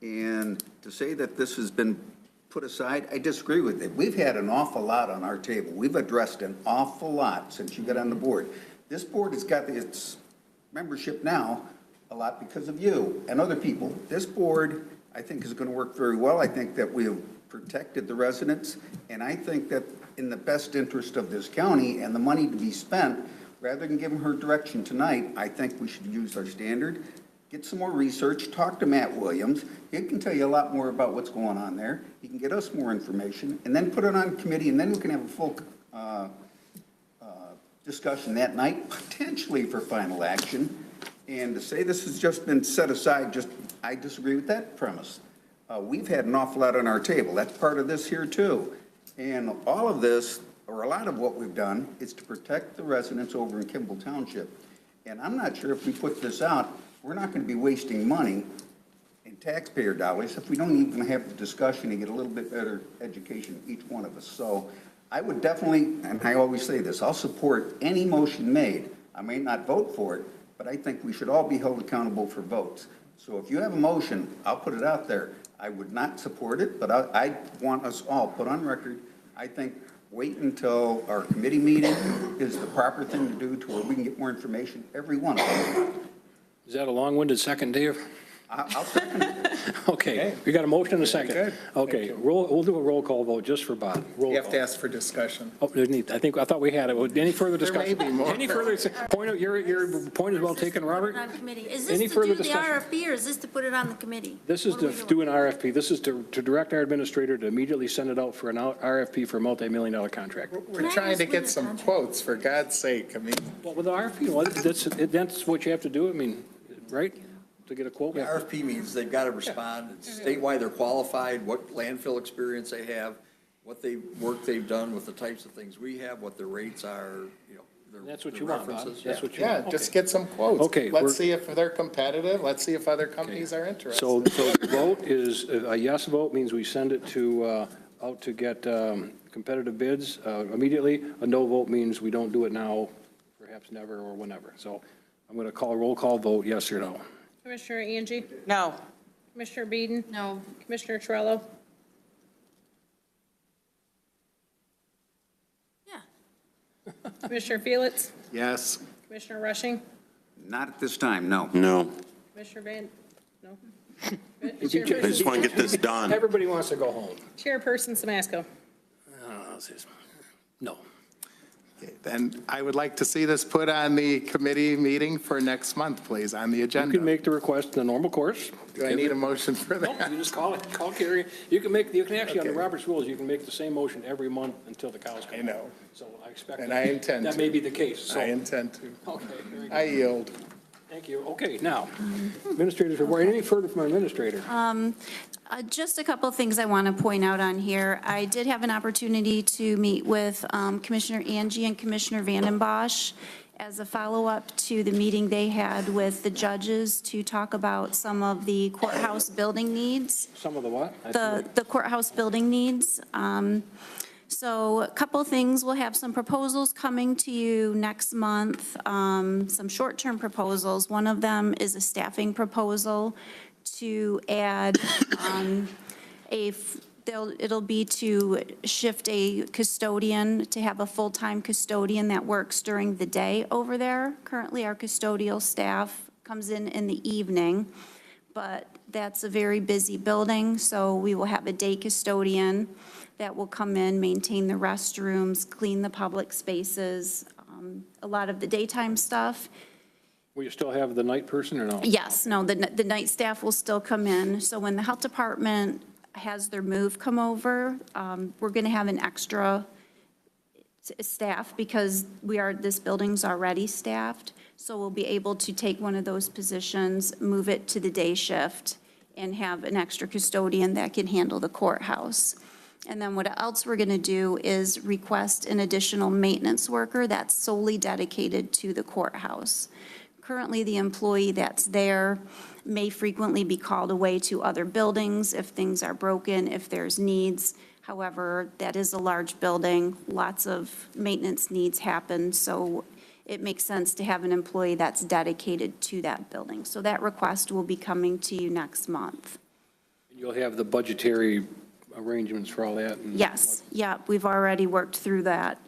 and to say that this has been put aside, I disagree with it. We've had an awful lot on our table. We've addressed an awful lot since you got on the board. This board has got its membership now a lot because of you and other people. This board, I think, is going to work very well. I think that we have protected the residents, and I think that in the best interest of this county and the money to be spent, rather than giving her direction tonight, I think we should use our standard get some more research, talk to Matt Williams. He can tell you a lot more about what's going on there. He can get us more information, and then put it on committee, and then we can have a full discussion that night, potentially for final action. And to say this has just been set aside, I disagree with that premise. We've had an awful lot on our table. That's part of this here, too. And all of this, or a lot of what we've done, is to protect the residents over in Kimball Township. And I'm not sure if we put this out, we're not going to be wasting money in taxpayer dollars if we don't even have the discussion to get a little bit better education, each one of us. So I would definitely, and I always say this, I'll support any motion made. I may not vote for it, but I think we should all be held accountable for votes. So if you have a motion, I'll put it out there. I would not support it, but I want us all put on record. I think wait until our committee meeting is the proper thing to do to where we can get more information, every one of them. Is that a long-winded second, Dave? I'll second it. Okay, we got a motion and a second. good. Okay, we'll do a roll call vote just for Bob. Roll You have call. to ask for discussion. Oh, there's need, I thought we had it. Any further There may discussion? be more. Any further, your point is well taken, Robert? On committee. Is Any this to further do the discussion? RFP, or is this to put it on the committee? This is What are to we do doing? an RFP. This is to direct our administrator to immediately send it out for an RFP for a multi-million-dollar contract. We're trying to get some quotes, for God's sake. I mean, Well, with the RFP, well, that's what you have to do, I mean, right? To get a quote? The RFP means they've got to respond, it's statewide, they're qualified, what landfill experience they have, what work they've done with the types of things we have, what their rates are, you know, That's what their you want, Bob. references. That's what you yeah, want. just get some quotes. Okay, Let's see if they're competitive. Let's see if other companies are interested. So the vote is, a yes vote means we send it to, out to get competitive bids immediately. A no vote means we don't do it now, perhaps never or whenever. So I'm going to call a roll call vote, yes or no. Commissioner Angie? No. Commissioner Beeden? No. Commissioner Torello? Yeah. Commissioner Felix? Yes. Commissioner Rushing? Not at this time, no. No. Commissioner no? I just want to get this done. Everybody wants to go home. Chairperson Samasco? No. Okay, then I would like to see this put on the committee meeting for next month, please, on the You agenda. can make the request in the normal course. Do I need a motion for No, that? you just call Carrie. You can actually, under Robert's rules, you can make the same motion every month until the cows come. I know. So I expect And that. I intend That to. may be the case, so. I intend to. Okay, very good. I yield. Thank you. Okay, now, administrators report. Anything further from our administrator? Just a couple of things I want to point out on here. I did have an opportunity to meet with Commissioner Angie and Commissioner Vanden Bosch as a follow-up to the meeting they had with the judges to talk about some of the courthouse building needs. Some of the what? The courthouse building needs. So a couple of things, we'll have some proposals coming to you next month, some short-term proposals. One of them is a staffing proposal to add it'll be to shift a custodian, to have a full-time custodian that works during the day over there. Currently, our custodial staff comes in the evening, but that's a very busy building, so we will have a day custodian that will come in, maintain the restrooms, clean the public spaces, a lot of the daytime stuff. Will you still have the night person or no? Yes, no, the night staff will still come in. So when the health department has their move come over, we're going to have an extra staff because this building's already staffed. So we'll be able to take one of those positions, move it to the day shift, and have an extra custodian that can handle the courthouse. And then what else we're going to do is request an additional maintenance worker that's solely dedicated to the courthouse. Currently, the employee that's there may frequently be called away to other buildings if things are broken, if there's needs. However, that is a large building, lots of maintenance needs happen, so it makes sense to have an employee that's dedicated to that building. So that request will be coming to you next month. You'll have the budgetary arrangements for all that? and- Yes, yeah, we've already worked through that.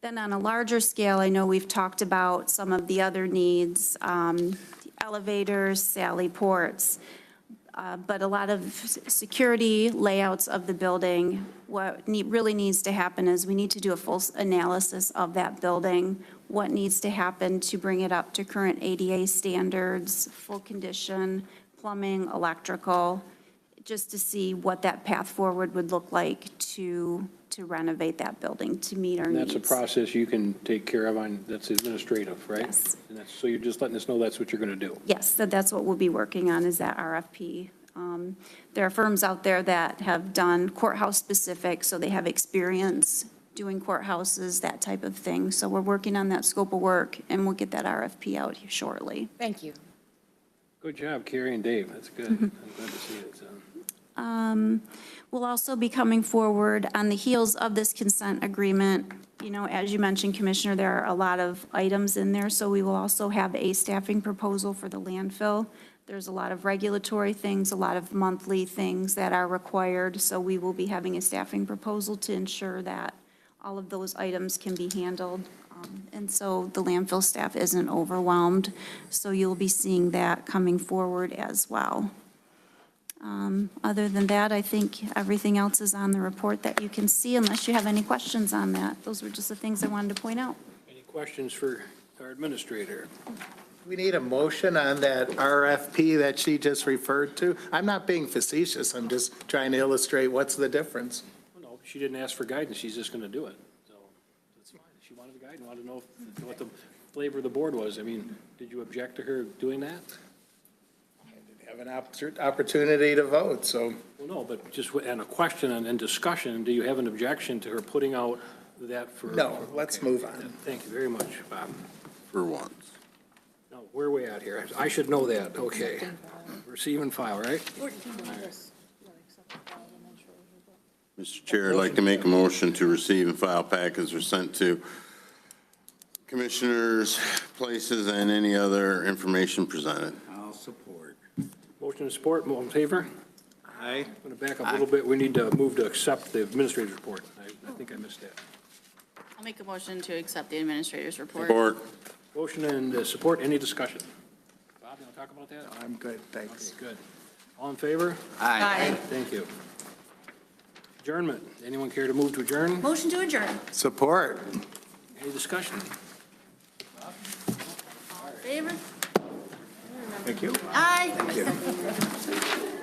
Then on a larger scale, I know we've talked about some of the other needs, elevators, sally ports, but a lot of security layouts of the building. What really needs to happen is we need to do a full analysis of that building. what needs to happen to bring it up to current ADA standards, full condition, plumbing, electrical, just to see what that path forward would look like to renovate that building to meet our And needs. that's a process you can take care of that's administrative, right? Yes. And so you're just letting us know that's what you're going to do. Yes, that's what we'll be working on, is that RFP. There are firms out there that have done courthouse-specific, so they have experience doing courthouses, that type of thing. So we're working on that scope of work, and we'll get that RFP out here shortly. Thank you. Good job, Carrie and Dave. That's good. I'm glad to see it. So. We'll also be coming forward on the heels of this consent agreement. You know, as you mentioned, Commissioner, there are a lot of items in there, so we will also have a staffing proposal for the landfill. There's a lot of regulatory things, a lot of monthly things that are required, so we will be having a staffing proposal to ensure that all of those items can be handled. And so the landfill staff isn't overwhelmed, so you'll be seeing that coming forward as well. Other than that, I think everything else is on the report that you can see, unless you have any questions on that. Those were just the things I wanted to point out. Any questions for our administrator? We need a motion on that RFP that she just referred to. I'm not being facetious, I'm just trying to illustrate what's the difference. No, she didn't ask for guidance. She's just going to do it. So that's fine. She wanted the guidance, wanted to know what the flavor of the board was. I mean, did you object to her doing that? Have an opportunity to vote, so. Well, no, but just and a question and discussion, do you have an objection to her putting out that for? No, let's move on. Thank you very much, Bob. For once. No, where are we at here? I should know that. Okay. Receive and file, right? Mr. Chair, I'd like to make a motion to receive and file packets are sent to commissioners, places, and any other information presented. I'll support. Motion and support, all in favor? Aye. I'm going to back up a little bit. We need to move to accept the administrator's report. I think I missed that. I'll make a motion to accept the administrator's report. Support. Motion and support, any discussion? Bob, you want to talk about that? I'm good, thanks. Okay, good. All in favor? Aye. Thank you. Adjournment. Anyone care to move to adjourn? Motion to adjourn. Support. Any discussion? Favor? Thank you. Aye.